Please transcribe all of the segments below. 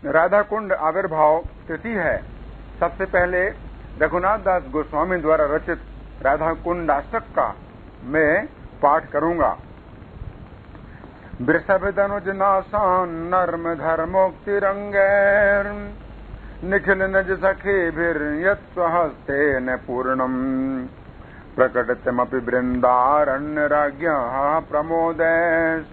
राधा कुंड आविर्भाव तिथि है। सबसे पहले रघुनाथ दास गोस्वामी द्वारा रचित राधा कुंडाष्टक का मैं पाठ करूंगा। वृषभ धनुज नासान नर्म धर्मोक्तिरंगैर निखिल नज सखीभिर्यत्स्वहस्तेन पूर्णम प्रकटितमपि वृंदारण्य राज्ञः प्रमोदैः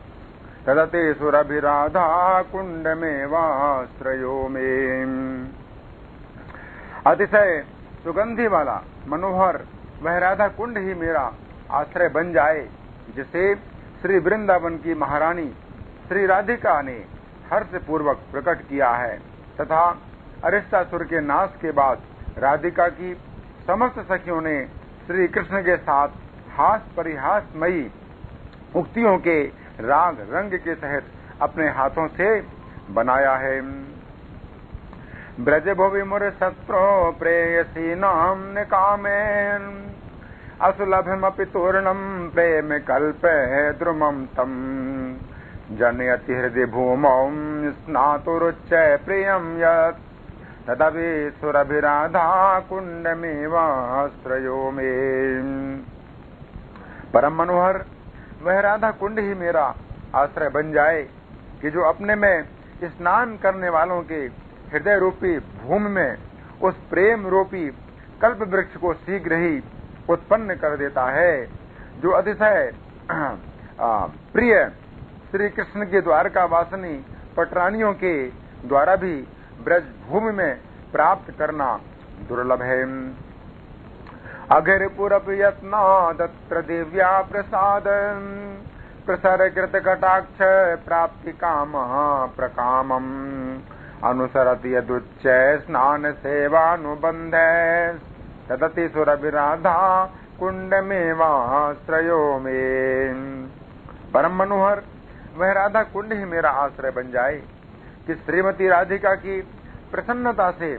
तदते सुरभिराधा कुंडमेवाश्रयो में। अतिशय सुगंधि वाला मनोहर वह राधा कुंड ही मेरा आश्रय बन जाए, जिसे श्री वृंदावन की महारानी श्री राधिका ने हर्ष पूर्वक प्रकट किया है तथा अरिष्टासुर के नाश के बाद राधिका की समस्त सखियों ने श्री कृष्ण के साथ हास परिहासमयी उक्तियों के राग रंग के सहित अपने हाथों से बनाया है। ब्रज भुवि मुर शत्रु प्रेयसी नाम निकामेन असुलभमपि तूर्णम प्रेम कल्पे द्रुमम तम जनयति हृदय भूमौ स्नातुरुच्चय प्रियम यत् तदपि सुरभिराधा कुंडमेवाश्रयो में। परम मनोहर वह राधा कुंड ही मेरा आश्रय बन जाए कि जो अपने में स्नान करने वालों के हृदय रूपी भूमि में उस प्रेम रूपी कल्प वृक्ष को शीघ्र ही उत्पन्न कर देता है, जो अतिशय प्रिय श्री कृष्ण के द्वारका वासिनी पटरानियों के द्वारा भी ब्रज भूमि में प्राप्त करना दुर्लभ है। अघिर पुरप यत्ना तत्र दिव्या प्रसाद प्रसर कृत कटाक्ष प्राप्ति काम प्रकामम अनुसरति यदुच्च स्नान सेवानुबंध तदति सुरभिराधा कुंडमेवाश्रयो में। परम मनोहर वह राधा कुंड ही मेरा आश्रय बन जाए कि श्रीमती राधिका की प्रसन्नता से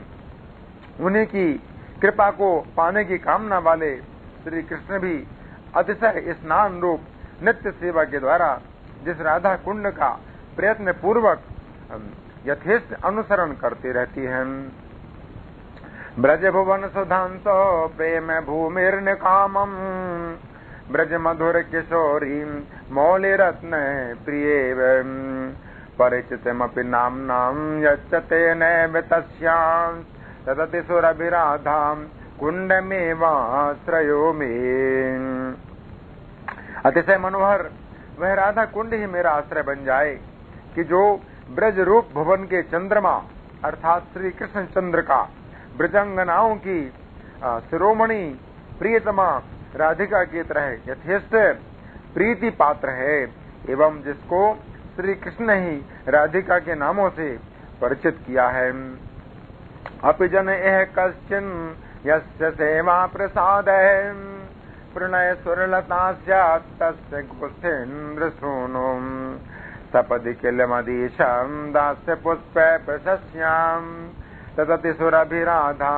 उन्हीं की कृपा को पाने की कामना वाले श्री कृष्ण भी अतिशय स्नान रूप नित्य सेवा के द्वारा जिस राधा कुंड का प्रयत्न पूर्वक यथेष्ट अनुसरण करती रहती हैं। ब्रज भुवन सुधांसो प्रेम भूमिर्निकामम ब्रज मधुर किशोरी मौलि रत्न प्रिय परिचितमपि नाम्नां यच्चते नैव तस्यां तदति सुरभिराधा कुंडमेवाश्रयो में। अतिशय मनोहर वह राधा कुंड ही मेरा आश्रय बन जाए कि जो ब्रज रूप भुवन के चंद्रमा अर्थात श्री कृष्ण चंद्र का ब्रजंगनाओं की शिरोमणि प्रियतमा राधिका की तरह यथेष्ट प्रीति पात्र है एवं जिसको श्री कृष्ण ही राधिका के नामों से परिचित किया है। अपि जन एह कश्चिन यस्य सेवा प्रसाद प्रणय सुरलता स्यात् तस्य गोष्ठेन्द्र सूनुम सपदि किल मदीशं दास्य पुष्पे प्रशस्यां तदति सुरभिराधा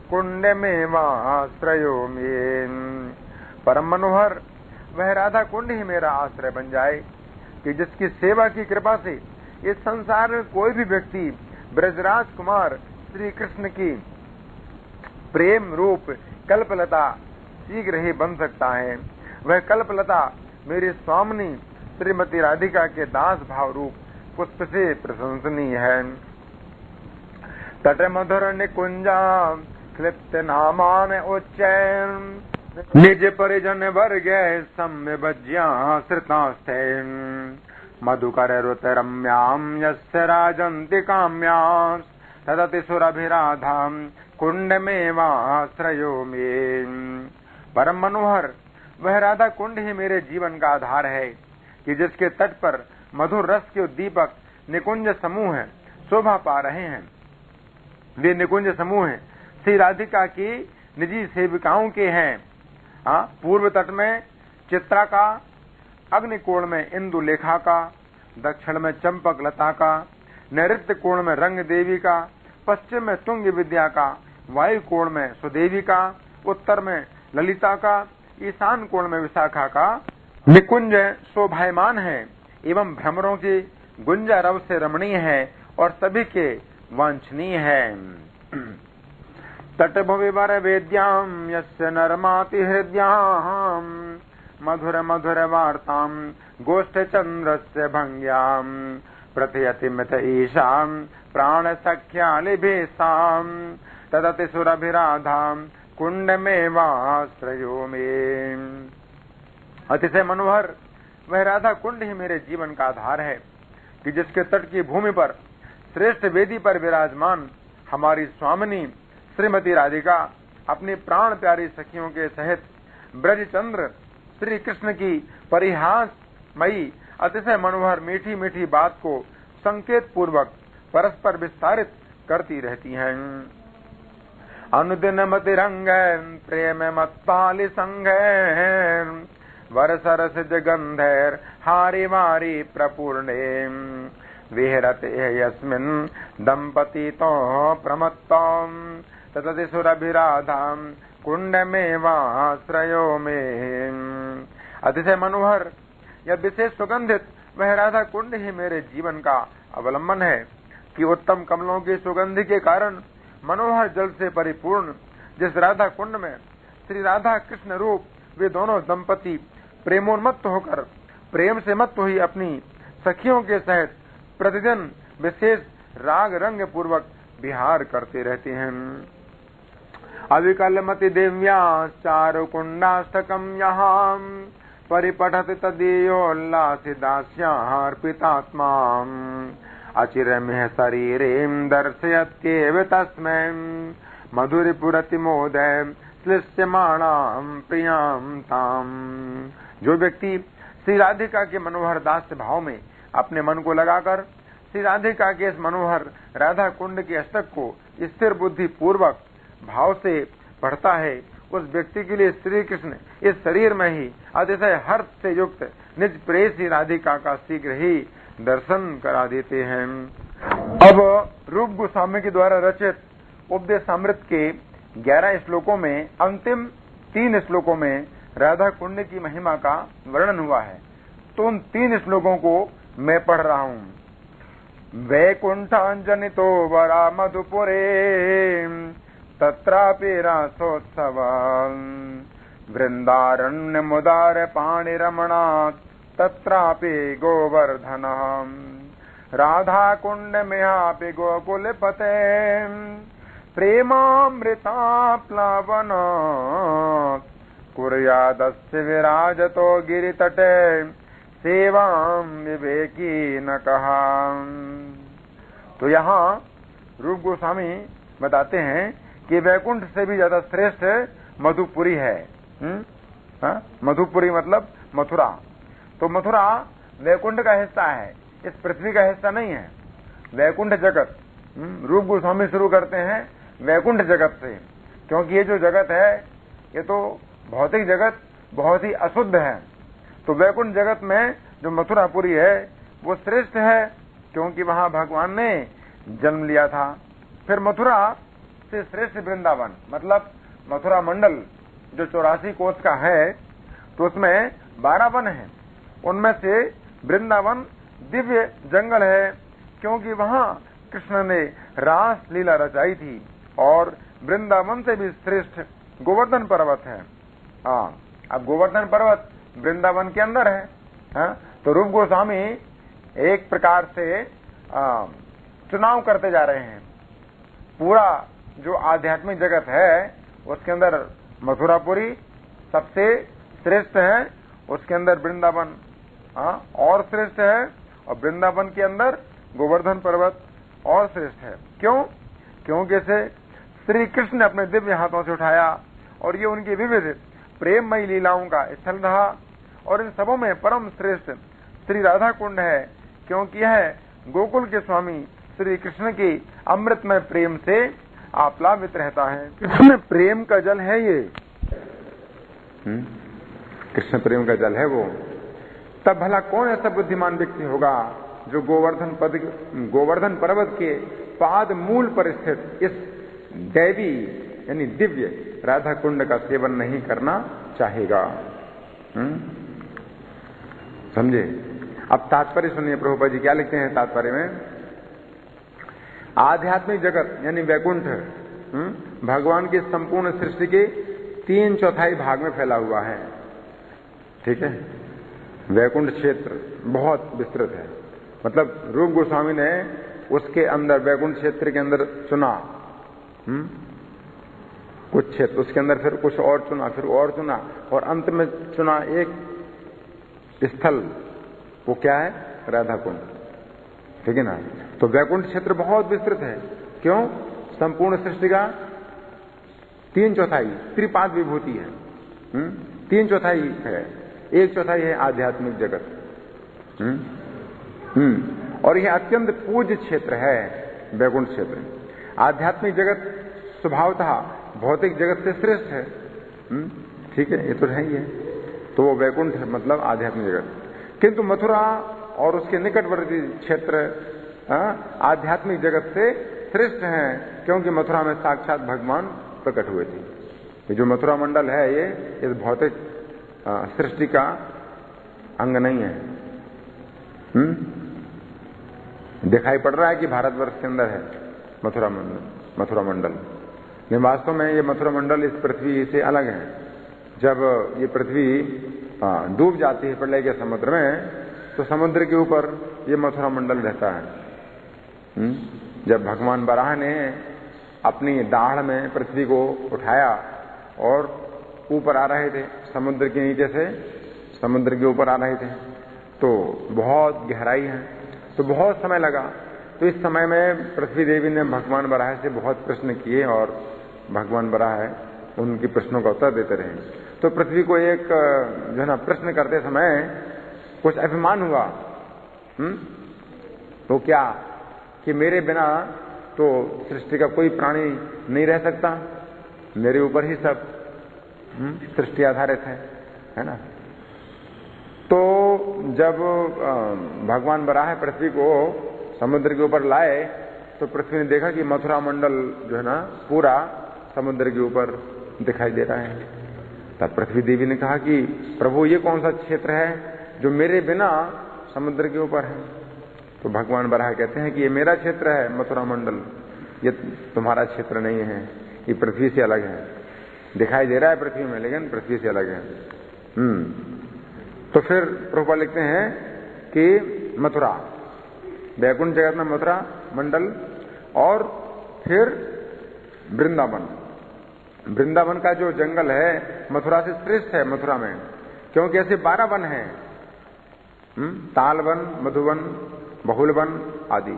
कुंडमेवाश्रयो में। परम मनोहर वह राधा कुंड ही मेरा आश्रय बन जाए कि जिसकी सेवा की कृपा से इस संसार में कोई भी व्यक्ति ब्रजराज कुमार श्री कृष्ण की प्रेम रूप कल्पलता शीघ्र ही बन सकता है। वह कल्पलता मेरी स्वामिनी श्रीमती राधिका के दास भाव रूप पुष्प से प्रशंसनीय है। तट मधुर निकुंजा क्लिप्त नामान उच्चैन निज परिजन वर्ग सम्य बज्या श्रितास्ते मधुकर रुत रम्यां यस्य राजन्ति काम्यां तदति सुरभिराधा कुंडमेवाश्रयो में। परम मनोहर वह राधा कुंड ही मेरे जीवन का आधार है कि जिसके तट पर मधुर रस के उद्दीपक निकुंज समूह शोभा पा रहे हैं। वे निकुंज समूह श्री राधिका की निजी सेविकाओं के हैं। पूर्व तट में चित्रा का, अग्निकोण में इंदु लेखा का, दक्षिण में चंपक लता का, नैऋत्य कोण में रंग देवी का, पश्चिम में तुंग विद्या का, वायु कोण में सुदेवी का, उत्तर में ललिता का, ईशान कोण में विशाखा का निकुंज शोभायमान है एवं भ्रमरों की गुंजा रव से रमणीय है और सभी के वांछनीय है। तटभुवि वर वेद्याम यस्य नरमाति हृद्याम मधुर मधुर वार्ताम गोष्ठ चंद्रस्य भंग्याम प्रथयति मित ईशाम प्राण सख्यालिभेसाम तदति सुरभिराधाम कुंड में वाश्रयो में। अतिशय मनोहर वह राधा कुंड ही मेरे जीवन का आधार है कि जिसके तट की भूमि पर श्रेष्ठ वेदी पर विराजमान हमारी स्वामिनी श्रीमती राधिका अपनी प्राण प्यारी सखियों के सहित ब्रजचंद्र श्री कृष्ण की परिहासमयी अतिशय मनोहर मीठी मीठी बात को संकेत पूर्वक परस्पर विस्तारित करती रहती हैं। अनुदिन मतिरंग प्रेम मत्पाली संग वर सरस जगंधर हारी वारी प्रपूर्णे विहरते यस्मिन् दंपति तो प्रमत्तम ततति सुरभिराधाम कुंड में वाश्रयो में। अतिशय मनोहर यह विशेष सुगंधित वह राधा कुंड ही मेरे जीवन का अवलंबन है कि उत्तम कमलों की सुगंधि के कारण मनोहर जल से परिपूर्ण जिस राधा कुंड में श्री राधा कृष्ण रूप वे दोनों दंपति प्रेमोन्मत्त होकर प्रेम से मत्त हुई अपनी सखियों के सहित प्रतिदिन विशेष राग रंग पूर्वक विहार करते रहते हैं। अविकलमति दिव्या चारु कुंडाष्टकम यहाँ परिपठत तदीयोल्लासि दास्यार्पितात्मा अचिरमिह शरीरें दर्शयत्येव तस्मै मधुरिपुरति मोदय श्लिष्यमाणां प्रियां ताम। जो व्यक्ति श्री राधिका के मनोहर दास्य भाव में अपने मन को लगाकर श्री राधिका के इस मनोहर राधा कुंड के अष्टक को स्थिर बुद्धि पूर्वक भाव से पढ़ता है उस व्यक्ति के लिए श्री कृष्ण इस शरीर में ही अतिशय हर्ष से युक्त निज प्रेयसी राधिका का शीघ्र ही दर्शन करा देते हैं। अब रूप गोस्वामी के द्वारा रचित उपदेशामृत के 11 श्लोकों में अंतिम 3 श्लोकों में राधा कुंड की महिमा का वर्णन हुआ है, तो उन 3 श्लोकों को मैं पढ़ रहा हूँ। वैकुंठांजनितो वरा मधुपुरे तत्रापि रासोत्सव वृंदारण्य मुदार पाणि रमणात् तत्रापि गोवर्धन राधा कुंड मेहापि गोकुल पते प्रेमामृता प्लावन कुर्यादस्य विराजतो गिरितटे सेवां विवेकी न कहा। तो यहाँ रूप गोस्वामी बताते हैं कि वैकुंठ से भी ज्यादा श्रेष्ठ मधुपुरी है। मधुपुरी मतलब मथुरा। तो मथुरा वैकुंठ का हिस्सा है, इस पृथ्वी का हिस्सा नहीं है। वैकुंठ जगत रूप गोस्वामी शुरू करते हैं वैकुंठ जगत से, क्योंकि ये जो जगत है ये तो भौतिक जगत बहुत ही अशुद्ध है। तो वैकुंठ जगत में जो मथुरापुरी है वो श्रेष्ठ है, क्योंकि वहां भगवान ने जन्म लिया था। फिर मथुरा से श्रेष्ठ वृंदावन मतलब मथुरा मंडल जो 84 कोस का है, तो उसमें 12 वन है। उनमें से वृंदावन दिव्य जंगल है, क्योंकि वहां कृष्ण ने रास लीला रचाई थी। और वृंदावन से भी श्रेष्ठ गोवर्धन पर्वत है। अब गोवर्धन पर्वत वृंदावन के अंदर है। तो रूप गोस्वामी एक प्रकार से चुनाव करते जा रहे हैं। पूरा जो आध्यात्मिक जगत है उसके अंदर मथुरापुरी सबसे श्रेष्ठ है, उसके अंदर वृंदावन और श्रेष्ठ है, और वृंदावन के अंदर गोवर्धन पर्वत और श्रेष्ठ है। क्यों? क्योंकि इसे श्री कृष्ण ने अपने दिव्य हाथों से उठाया और ये उनकी विविध प्रेममयी लीलाओं का स्थल रहा। और इन सबों में परम श्रेष्ठ श्री राधा कुंड है, क्योंकि यह गोकुल के स्वामी श्री कृष्ण की अमृतमय प्रेम से आप्लावित रहता है। कृष्ण प्रेम का जल है ये, कृष्ण प्रेम का जल है वो। तब भला कौन ऐसा बुद्धिमान व्यक्ति होगा जो गोवर्धन पर्वत के पाद मूल पर स्थित इस दैवी यानी दिव्य राधा कुंड का सेवन नहीं करना चाहेगा। समझे? अब तात्पर्य सुनिए, प्रभुपाद जी क्या लिखते हैं तात्पर्य में। आध्यात्मिक जगत यानी वैकुंठ भगवान की संपूर्ण सृष्टि के 3/4 भाग में फैला हुआ है। ठीक है, वैकुंठ क्षेत्र बहुत विस्तृत है। मतलब रूप गोस्वामी ने उसके अंदर वैकुंठ क्षेत्र के अंदर चुना कुछ क्षेत्र, उसके अंदर फिर कुछ और चुना, फिर और चुना, और अंत में चुना एक स्थल, वो क्या है? राधा कुंड। ठीक है ना। तो वैकुंठ क्षेत्र बहुत विस्तृत है। क्यों? संपूर्ण सृष्टि का 3/4 त्रिपाद विभूति है। 3/4 है, 1/4 है आध्यात्मिक जगत। और यह अत्यंत पूज्य क्षेत्र है वैकुंठ क्षेत्र। आध्यात्मिक जगत स्वभावतः भौतिक जगत से श्रेष्ठ है। ठीक है, ये तो है ही है। तो वो वैकुंठ है, मतलब आध्यात्मिक जगत। किंतु मथुरा और उसके निकटवर्ती क्षेत्र आध्यात्मिक जगत से श्रेष्ठ हैं, क्योंकि मथुरा में साक्षात भगवान प्रकट हुए थे। ये जो मथुरा मंडल है, ये इस भौतिक सृष्टि का अंग नहीं है। दिखाई पड़ रहा है कि भारतवर्ष के अंदर है मथुरा मंडल, लेकिन वास्तव में ये मथुरा मंडल इस पृथ्वी से अलग है। जब ये पृथ्वी डूब जाती है प्रलय के समुद्र में, तो समुद्र के ऊपर ये मथुरा मंडल रहता है। जब भगवान वराह ने अपनी दाढ़ में पृथ्वी को उठाया और ऊपर आ रहे थे, समुद्र के नीचे से समुद्र के ऊपर आ रहे थे, तो बहुत गहराई है, तो बहुत समय लगा। तो इस समय में पृथ्वी देवी ने भगवान वराह से बहुत प्रश्न किए और भगवान वराह उनके प्रश्नों का उत्तर देते रहे। तो पृथ्वी को एक जो है ना प्रश्न करते समय कुछ अभिमान हुआ। तो क्या कि मेरे बिना तो सृष्टि का कोई प्राणी नहीं रह सकता, मेरे ऊपर ही सब सृष्टि आधारित है ना। तो जब भगवान वराह पृथ्वी को समुद्र के ऊपर लाए, तो पृथ्वी ने देखा कि मथुरा मंडल जो है ना पूरा समुद्र के ऊपर दिखाई दे रहा है। तब पृथ्वी देवी ने कहा कि प्रभु, ये कौन सा क्षेत्र है जो मेरे बिना समुद्र के ऊपर है? तो भगवान वराह कहते हैं कि ये मेरा क्षेत्र है मथुरा मंडल, ये तुम्हारा क्षेत्र नहीं है, ये पृथ्वी से अलग है। दिखाई दे रहा है पृथ्वी में, लेकिन पृथ्वी से अलग है। तो फिर प्रभुपाद लिखते हैं कि मथुरा, वैकुंठ जगत में मथुरा मंडल, और फिर वृंदावन का जो जंगल है मथुरा से श्रेष्ठ है मथुरा में, क्योंकि ऐसे 12 वन हैं, तालवन, मधुवन, बहुलवन आदि,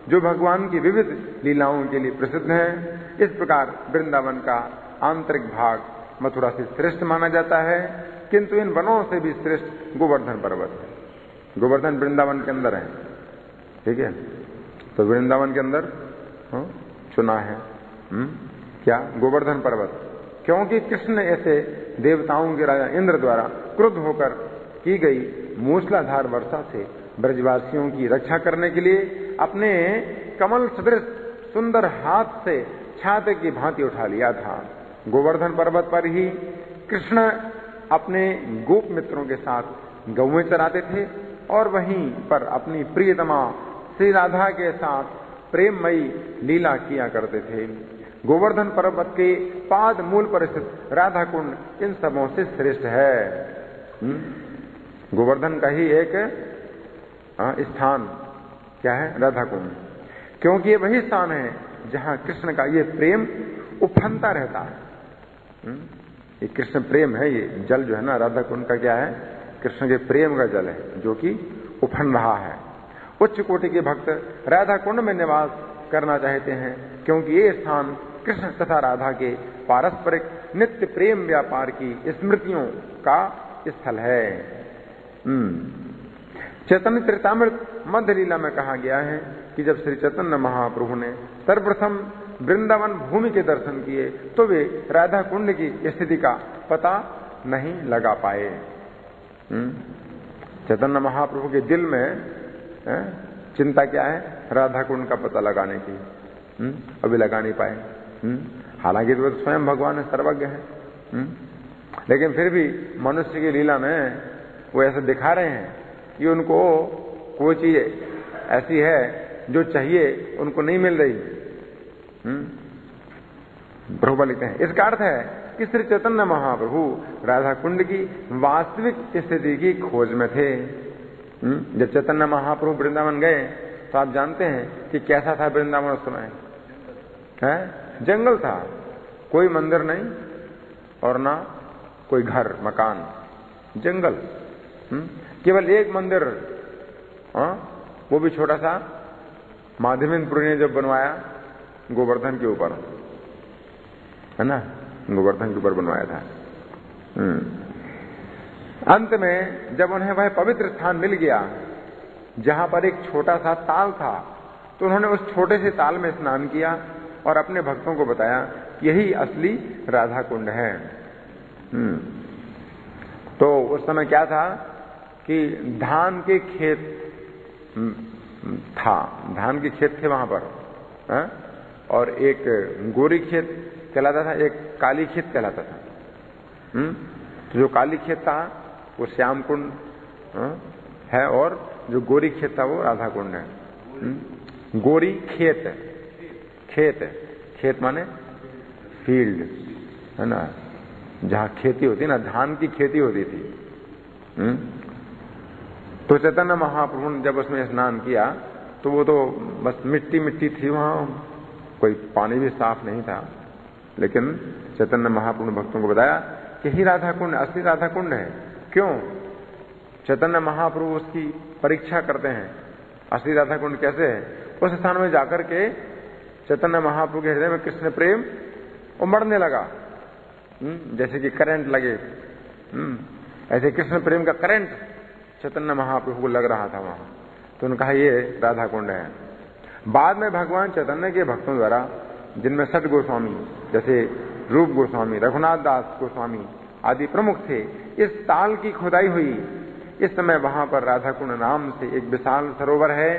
जो भगवान की विविध लीलाओं के लिए प्रसिद्ध हैं। इस प्रकार वृंदावन का आंतरिक भाग मथुरा से श्रेष्ठ माना जाता है, किंतु इन वनों से भी श्रेष्ठ गोवर्धन पर्वत है। गोवर्धन वृंदावन के अंदर है। ठीक है, तो वृंदावन के अंदर चुना है क्या? गोवर्धन पर्वत, क्योंकि कृष्ण ऐसे देवताओं के राजा इंद्र द्वारा क्रुद्ध होकर की गई मूसलाधार वर्षा से ब्रजवासियों की रक्षा करने के लिए अपने कमल सदृश सुंदर हाथ से छाते की भांति उठा लिया था। गोवर्धन पर्वत पर ही कृष्ण अपने गोप मित्रों के साथ गौएं चराते थे, और वहीं पर अपनी प्रियतमा श्री राधा के साथ प्रेममयी लीला किया करते थे। गोवर्धन पर्वत के पाद मूल पर स्थित राधा कुंड इन सबों से श्रेष्ठ है। गोवर्धन का ही एक स्थान क्या है? राधा कुंड, क्योंकि ये वही स्थान है जहां कृष्ण का ये प्रेम उफनता रहता है। ये कृष्ण प्रेम है, ये जल जो है ना राधा कुंड का क्या है? कृष्ण के प्रेम का जल है, जो कि उफन रहा है। उच्च कोटि के भक्त राधा कुंड में निवास करना चाहते हैं, क्योंकि ये स्थान कृष्ण तथा राधा के पारस्परिक नित्य प्रेम व्यापार की स्मृतियों का स्थल है। चैतन्य चरितामृत मध्य लीला में कहा गया है कि जब श्री चैतन्य महाप्रभु ने सर्वप्रथम वृंदावन भूमि के दर्शन किए, तो वे राधा कुंड की स्थिति का पता नहीं लगा पाए। चैतन्य महाप्रभु के दिल में चिंता क्या है? राधा कुंड का पता लगाने की, अभी लगा नहीं पाए। हालांकि तो स्वयं भगवान सर्वज्ञ है, लेकिन फिर भी मनुष्य की लीला में वो ऐसे दिखा रहे हैं कि उनको कोई चीज ऐसी है जो चाहिए उनको नहीं मिल रही। प्रभुपाद लिखते हैं इसका अर्थ है कि श्री चैतन्य महाप्रभु राधा कुंड की वास्तविक स्थिति की खोज में थे। जब चैतन्य महाप्रभु वृंदावन गए तो आप जानते हैं कि कैसा था वृंदावन उस समय, है जंगल था, कोई मंदिर नहीं और ना कोई घर मकान, जंगल। केवल एक मंदिर, वो भी छोटा सा, माधवेंद्रपुरी ने जब बनवाया गोवर्धन के ऊपर, है ना, गोवर्धन के ऊपर बनवाया था। अंत में जब उन्हें वह पवित्र स्थान मिल गया जहां पर एक छोटा सा ताल था, तो उन्होंने उस छोटे से ताल में स्नान किया और अपने भक्तों को बताया कि यही असली राधा कुंड है। तो उस समय क्या था कि धान के खेत था, धान के खेत थे वहां पर, है? और एक गोरी खेत कहलाता था, एक काली खेत कहलाता था। तो जो काली खेत था वो श्याम कुंड है और जो गोरी खेत था वो राधा कुंड है। गोरी खेत, खेत माने फील्ड, है ना, जहां खेती होती ना, धान की खेती होती थी। तो चैतन्य महाप्रभु ने जब उसमें स्नान किया तो वो तो बस मिट्टी मिट्टी थी, वहां कोई पानी भी साफ नहीं था। लेकिन चैतन्य महाप्रभु ने भक्तों को बताया कि ही राधा कुंड असली राधा कुंड है। क्यों? चैतन्य महाप्रभु उसकी परीक्षा करते हैं, असली राधा कुंड कैसे है। उस स्थान में जाकर के चैतन्य महाप्रभु के हृदय में कृष्ण प्रेम उमड़ने लगा, जैसे कि करंट लगे, ऐसे कृष्ण प्रेम का करंट चैतन्य महाप्रभु को लग रहा था वहां। तो उन्होंने कहा ये राधा कुंड है। बाद में भगवान चैतन्य के भक्तों द्वारा, जिनमें सत गोस्वामी जैसे रूप गोस्वामी, रघुनाथ दास गोस्वामी आदि प्रमुख थे, इस ताल की खुदाई हुई। इस समय वहां पर राधा कुंड नाम से एक विशाल सरोवर है।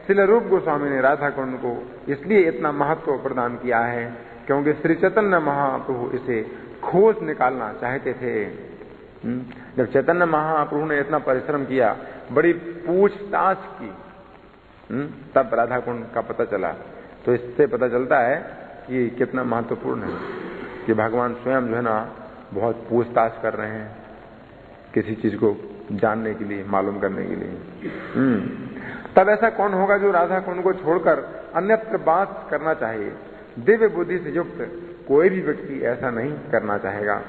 श्रील रूप गोस्वामी ने राधा कुंड को इसलिए इतना महत्व प्रदान किया है क्योंकि श्री चैतन्य महाप्रभु इसे खोज निकालना चाहते थे। जब चैतन्य महाप्रभु ने इतना परिश्रम किया, बड़ी पूछताछ की, तब राधा कुंड का पता चला। तो इससे पता चलता है कि कितना महत्वपूर्ण है कि भगवान स्वयं जो है ना बहुत पूछताछ कर रहे हैं किसी चीज को जानने के लिए, मालूम करने के लिए। तब ऐसा कौन होगा जो राधा कुंड को छोड़कर अन्यत्र बात करना चाहिए। दिव्य बुद्धि से युक्त कोई भी व्यक्ति ऐसा नहीं करना चाहेगा।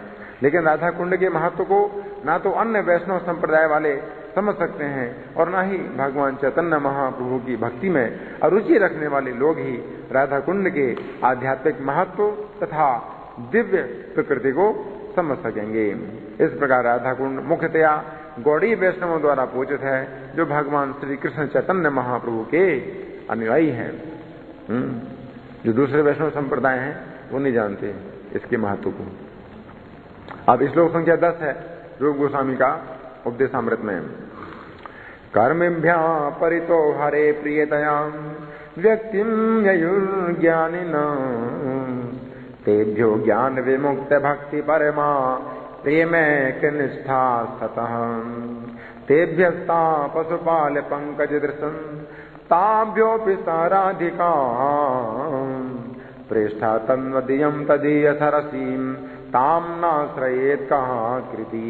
लेकिन राधा कुंड के महत्व को ना तो अन्य वैष्णव संप्रदाय वाले समझ सकते हैं और ना ही भगवान चैतन्य महाप्रभु की भक्ति में अरुचि रखने वाले लोग ही राधा कुंड के आध्यात्मिक महत्व तथा दिव्य प्रकृति को समझ सकेंगे। इस प्रकार राधा कुंड मुख्यतया गौड़ीय वैष्णवों द्वारा पूजित है, जो भगवान श्री कृष्ण चैतन्य महाप्रभु के अनुयायी हैं। जो दूसरे वैष्णव संप्रदाय हैं वो नहीं जानते इसके महत्व को। अब श्लोक संख्या 10 है रूप गोस्वामी का उपदेशामृत में। कर्मेभ्य परितो हरे प्रियतया व्यक्तिम ययुर्ज्ञानिन तेभ्यो ज्ञान विमुक्त भक्ति परमा प्रेमैक निष्ठा सतः तेभ्यस्ता पशुपाल पंकज दृशन ताभ्योऽपि साराधिका प्रेष्ठा तन्वदीयं तदीय सरसीम ताम नाश्रयेत कहा कृति।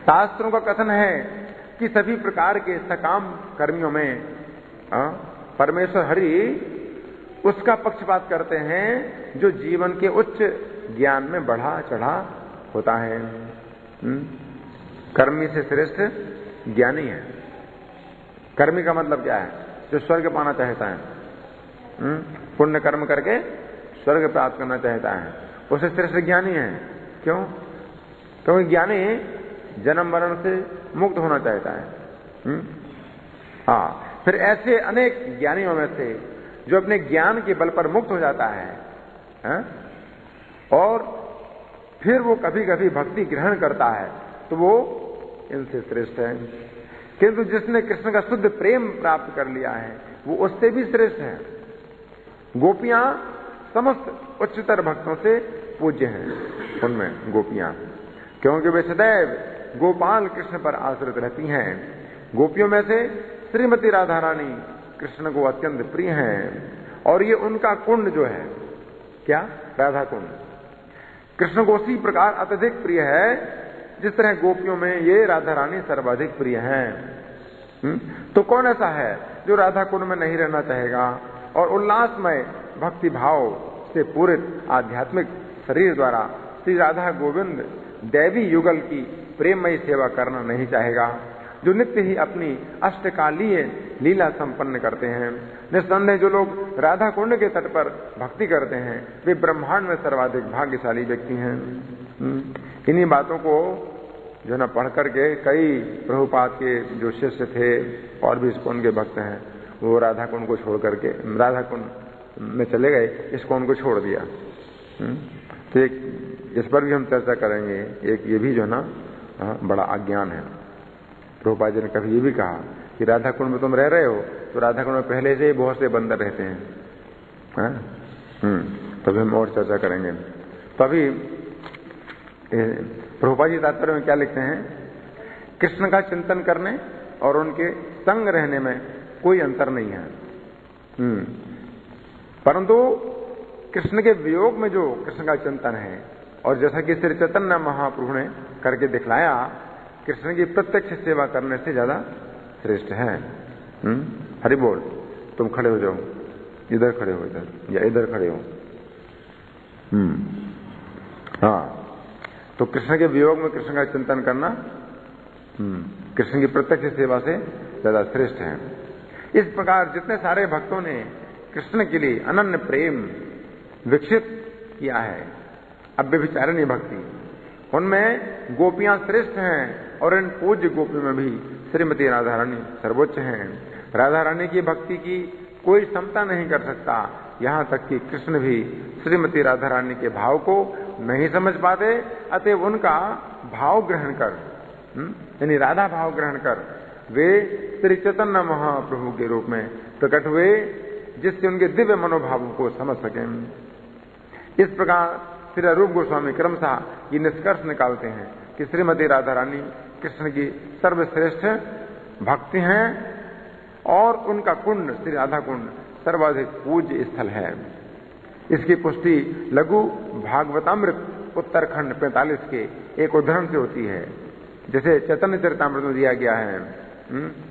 शास्त्रों का कथन है कि सभी प्रकार के सकाम कर्मियों में परमेश्वर हरि उसका पक्षपात करते हैं जो जीवन के उच्च ज्ञान में बढ़ा चढ़ा होता है। कर्मी से श्रेष्ठ ज्ञानी है। कर्मी का मतलब क्या है? जो स्वर्ग पाना चाहता है, पुण्य कर्म करके स्वर्ग प्राप्त करना चाहता है, उसे श्रेष्ठ ज्ञानी है। क्यों? क्योंकि ज्ञानी जन्म मरण से मुक्त होना चाहता है। फिर ऐसे अनेक ज्ञानियों में से जो अपने ज्ञान के बल पर मुक्त हो जाता है, और फिर वो कभी कभी भक्ति ग्रहण करता है, तो वो इनसे श्रेष्ठ है। किंतु जिसने कृष्ण का शुद्ध प्रेम प्राप्त कर लिया है वो उससे भी श्रेष्ठ है। गोपियां समस्त उच्चतर भक्तों से पूज्य हैं, उनमें गोपियां, क्योंकि वे सदैव गोपाल कृष्ण पर आश्रित रहती हैं। गोपियों में से श्रीमती राधा रानी कृष्ण को अत्यंत प्रिय हैं और ये उनका कुंड जो है, क्या, राधा कुंड, कृष्ण को उसी प्रकार अत्यधिक प्रिय है जिस तरह गोपियों में ये राधा रानी सर्वाधिक प्रिय हैं। तो कौन ऐसा है जो राधा कुंड में नहीं रहना चाहेगा और उल्लासमय भक्ति भाव से पूरित आध्यात्मिक शरीर द्वारा श्री राधा गोविंद दैवी युगल की प्रेममयी सेवा करना नहीं चाहेगा, जो नित्य ही अपनी अष्टकालीय लीला संपन्न करते हैं। निस्संदेह जो लोग राधा कुंड के तट पर भक्ति करते हैं वे ब्रह्मांड में सर्वाधिक भाग्यशाली व्यक्ति हैं। इन्हीं बातों को जो ना पढ़ करके कई प्रभुपाद के जो शिष्य थे और भी इस्कॉन के भक्त हैं वो राधा कुंड को छोड़ करके राधा कुंड में चले गए, इस्कॉन को छोड़ दिया। तो एक इस पर भी हम चर्चा करेंगे। एक ये भी जो है ना बड़ा अज्ञान है। प्रभुपाद जी ने कभी ये भी कहा कि राधा कुंड में तुम रह रहे हो तो राधा कुंड में पहले से ही बहुत से बंदर रहते हैं। तभी हम और चर्चा करेंगे। तभी प्रभुपाद जी तात्पर्य में क्या लिखते हैं, कृष्ण का चिंतन करने और उनके संग रहने में कोई अंतर नहीं है, परंतु कृष्ण के वियोग में जो कृष्ण का चिंतन है और जैसा कि श्री चैतन्य महाप्रभु ने करके दिखलाया, कृष्ण की प्रत्यक्ष सेवा करने से ज्यादा श्रेष्ठ है। हरि बोल। तुम खड़े हो जाओ, इधर खड़े हो, इधर या इधर खड़े हो। हाँ, तो कृष्ण के वियोग में कृष्ण का चिंतन करना कृष्ण की प्रत्यक्ष सेवा से ज्यादा श्रेष्ठ है। इस प्रकार जितने सारे भक्तों ने कृष्ण के लिए अनन्य प्रेम विकसित किया है, अव्यभिचारिणी भक्ति, उनमें गोपियां श्रेष्ठ हैं और इन पूज्य गोपियों में भी श्रीमती राधा रानी सर्वोच्च हैं। राधा रानी की भक्ति की कोई समता नहीं कर सकता, यहाँ तक कि कृष्ण भी श्रीमती राधा रानी के भाव को नहीं समझ पाते। अतः उनका भाव ग्रहण कर, यानी राधा भाव ग्रहण कर वे श्री चैतन्य महाप्रभु के रूप में प्रकट हुए, जिससे उनके दिव्य मनोभावों को समझ सकें। इस प्रकार श्री रूप गोस्वामी क्रमशः ये निष्कर्ष निकालते हैं कि श्रीमती राधा रानी कृष्ण की सर्वश्रेष्ठ भक्ति हैं और उनका कुंड श्री राधा कुंड सर्वाधिक पूज्य स्थल है। इसकी पुष्टि लघु भागवतामृत उत्तरखंड 45 के एक उदाहरण से होती है, जैसे चैतन्य चरितामृत में दिया गया है।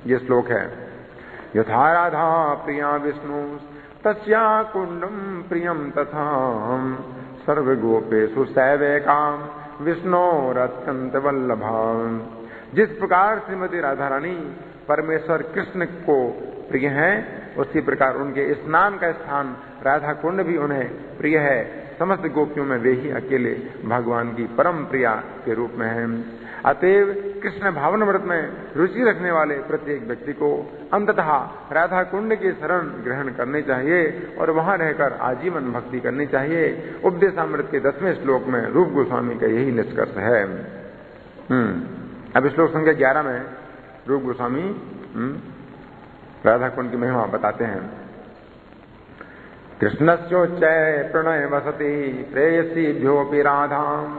ये श्लोक है, यथा राधा प्रिया विष्णु तस्या कुंडम प्रियम तथा सर्वगोपेषु सैवैकाम विष्णोरत्यंत वल्लभाम। जिस प्रकार श्रीमती राधा रानी परमेश्वर कृष्ण को प्रिय हैं, उसी प्रकार उनके स्नान का स्थान राधा कुंड भी उन्हें प्रिय है। समस्त गोपियों में वे ही अकेले भगवान की परम प्रिया के रूप में हैं। अतएव कृष्ण भावनामृत में रुचि रखने वाले प्रत्येक व्यक्ति को अंततः राधा कुंड की शरण ग्रहण करनी चाहिए और वहां रहकर आजीवन भक्ति करनी चाहिए। उपदेशामृत के 10वें श्लोक में रूप गोस्वामी का यही निष्कर्ष है। अब श्लोक संख्या 11 में रूप गोस्वामी राधा कुंड की महिमा बताते हैं। कृष्णस्योच्चय प्रणय वसति प्रेयसीभ्योऽपि राधाम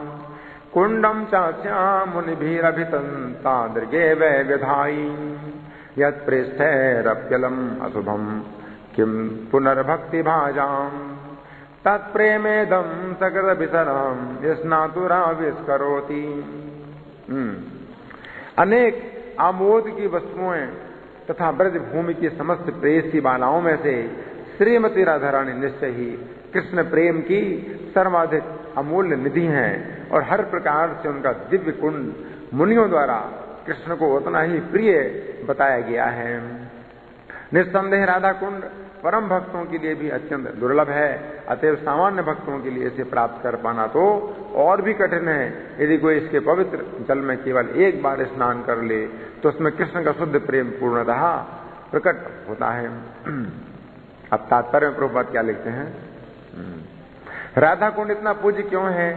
कुंडम चास्यां मुनिभिरभितन्ता दृगे वै विधायी यत्पृष्ठैरप्यलम् अशुभम किम पुनर्भक्ति भाजाम तत्प्रेमेदम सकृदभिसरम स्नातुराविष्करोति। अनेक आमोद की वस्तुएं तथा ब्रज भूमि की समस्त प्रेयसी बालाओं में से श्रीमती राधा रानी निश्चय ही कृष्ण प्रेम की सर्वाधिक अमूल्य निधि हैं और हर प्रकार से उनका दिव्य कुंड मुनियों द्वारा कृष्ण को उतना ही प्रिय बताया गया है। निस्संदेह राधा कुंड परम भक्तों के लिए भी अत्यंत दुर्लभ है। अतएव सामान्य भक्तों के लिए इसे प्राप्त कर पाना तो और भी कठिन है। यदि कोई इसके पवित्र जल में केवल एक बार स्नान कर ले तो उसमें कृष्ण का शुद्ध प्रेम पूर्णतः प्रकट होता है। अब तात्पर्य में प्रभुपाद क्या लिखते हैं, राधा कुंड इतना पूज्य क्यों है?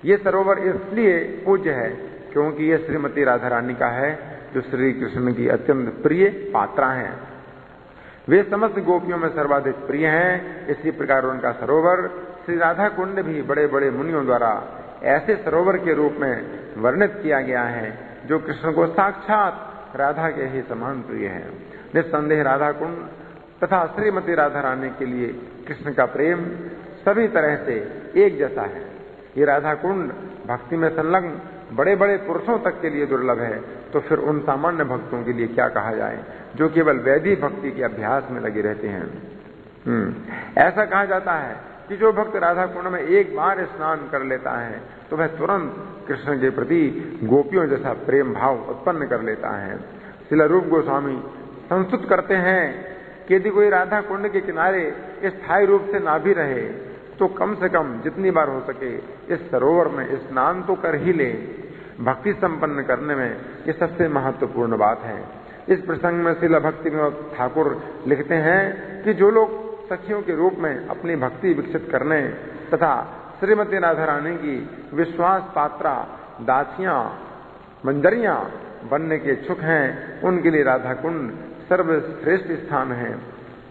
ये सरोवर इसलिए पूज्य है क्योंकि ये श्रीमती राधा रानी का है, जो श्री कृष्ण की अत्यंत प्रिय पात्रा हैं। वे समस्त गोपियों में सर्वाधिक प्रिय हैं। इसी प्रकार उनका सरोवर श्री राधा कुंड भी बड़े बड़े मुनियों द्वारा ऐसे सरोवर के रूप में वर्णित किया गया है जो कृष्ण को साक्षात राधा के ही समान प्रिय है। निस्संदेह राधा कुंड तथा श्रीमती राधा रानी के लिए कृष्ण का प्रेम सभी तरह से एक जैसा है। ये राधा कुंड भक्ति में संलग्न बड़े बड़े पुरुषों तक के लिए दुर्लभ है, तो फिर उन सामान्य भक्तों के लिए क्या कहा जाए जो केवल वैदिक भक्ति के अभ्यास में लगे रहते हैं। ऐसा कहा जाता है कि जो भक्त राधा कुंड में एक बार स्नान कर लेता है तो वह तुरंत कृष्ण के प्रति गोपियों जैसा प्रेम भाव उत्पन्न कर लेता है। श्रील रूप गोस्वामी संस्तुत करते हैं कि यदि कोई राधा कुंड के किनारे स्थायी रूप से ना भी रहे तो कम से कम जितनी बार हो सके इस सरोवर में स्नान तो कर ही ले। भक्ति संपन्न करने में ये सबसे महत्वपूर्ण बात है। इस प्रसंग में श्रील भक्ति विनोद ठाकुर लिखते हैं कि जो लोग सखियों के रूप में अपनी भक्ति विकसित करने तथा श्रीमती राधा रानी की विश्वास पात्रा दासियां मंजरियां बनने के इच्छुक हैं, उनके लिए राधा कुंड सर्वश्रेष्ठ स्थान है।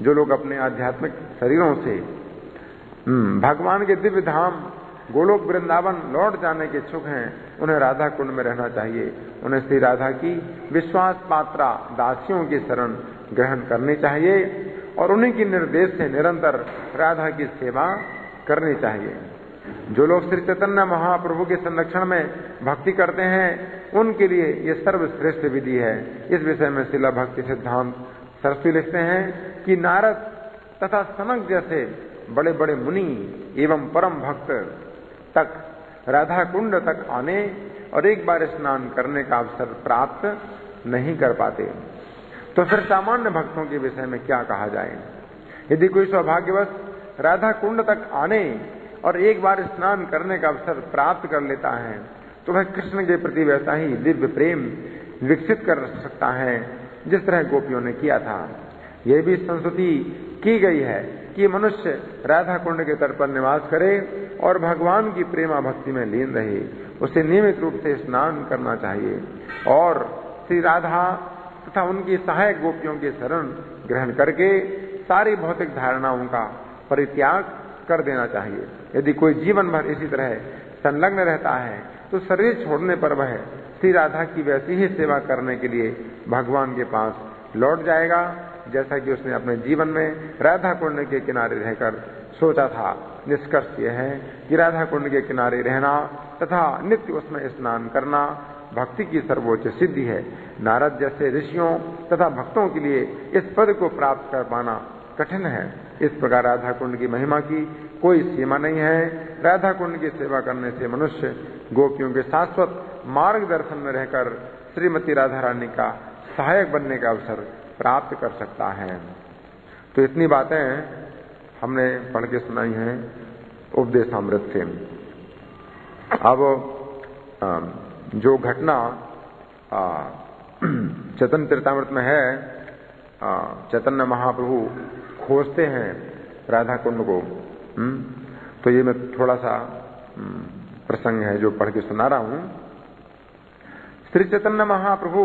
जो लोग अपने आध्यात्मिक शरीरों से भगवान के दिव्य धाम गोलोक वृंदावन लौट जाने के इच्छुक हैं, उन्हें राधा कुंड में रहना चाहिए। उन्हें श्री राधा की विश्वास पात्रा दासियों की शरण ग्रहण करनी चाहिए और उन्हीं की निर्देश से निरंतर राधा की सेवा करनी चाहिए। जो लोग श्री चैतन्य महाप्रभु के संरक्षण में भक्ति करते हैं उनके लिए ये सर्वश्रेष्ठ विधि है। इस विषय में श्रील भक्ति सिद्धांत सरस्वती लिखते हैं कि नारद तथा सनक जैसे बड़े बड़े मुनि एवं परम भक्त तक राधा कुंड तक आने और एक बार स्नान करने का अवसर प्राप्त नहीं कर पाते, तो फिर सामान्य भक्तों के विषय में क्या कहा जाए। यदि कोई सौभाग्यवश राधा कुंड तक आने और एक बार स्नान करने का अवसर प्राप्त कर लेता है तो वह कृष्ण के प्रति वैसा ही दिव्य प्रेम विकसित कर सकता है जिस तरह गोपियों ने किया था। यह भी संस्तुति की गई है कि मनुष्य राधा कुंड के तट पर निवास करे और भगवान की प्रेमा भक्ति में लीन रहे। उसे नियमित रूप से स्नान करना चाहिए और श्री राधा तथा उनकी सहायक गोपियों की शरण ग्रहण करके सारी भौतिक धारणाओं का परित्याग कर देना चाहिए। यदि कोई जीवन भर इसी तरह संलग्न रहता है तो शरीर छोड़ने पर वह श्री राधा की वैसी ही सेवा करने के लिए भगवान के पास लौट जाएगा जैसा कि उसने अपने जीवन में राधा कुंड के किनारे रहकर सोचा था। निष्कर्ष यह है कि राधा कुंड के किनारे रहना तथा नित्य उसमें स्नान करना भक्ति की सर्वोच्च सिद्धि है। नारद जैसे ऋषियों तथा भक्तों के लिए इस पद को प्राप्त कर पाना कठिन है। इस प्रकार राधा कुंड की महिमा की कोई सीमा नहीं है। राधा कुंड की सेवा करने से मनुष्य गोपियों के शाश्वत मार्गदर्शन में रहकर श्रीमती राधा रानी का सहायक बनने का अवसर प्राप्त कर सकता है। तो इतनी बातें हमने पढ़ के सुनाई हैं उपदेशामृत से। अब जो घटना चैतन्य चरितामृत में है, चैतन्य महाप्रभु खोजते हैं राधा कुंड को, तो ये मैं थोड़ा सा प्रसंग है जो पढ़ के सुना रहा हूं। श्री चैतन्य महाप्रभु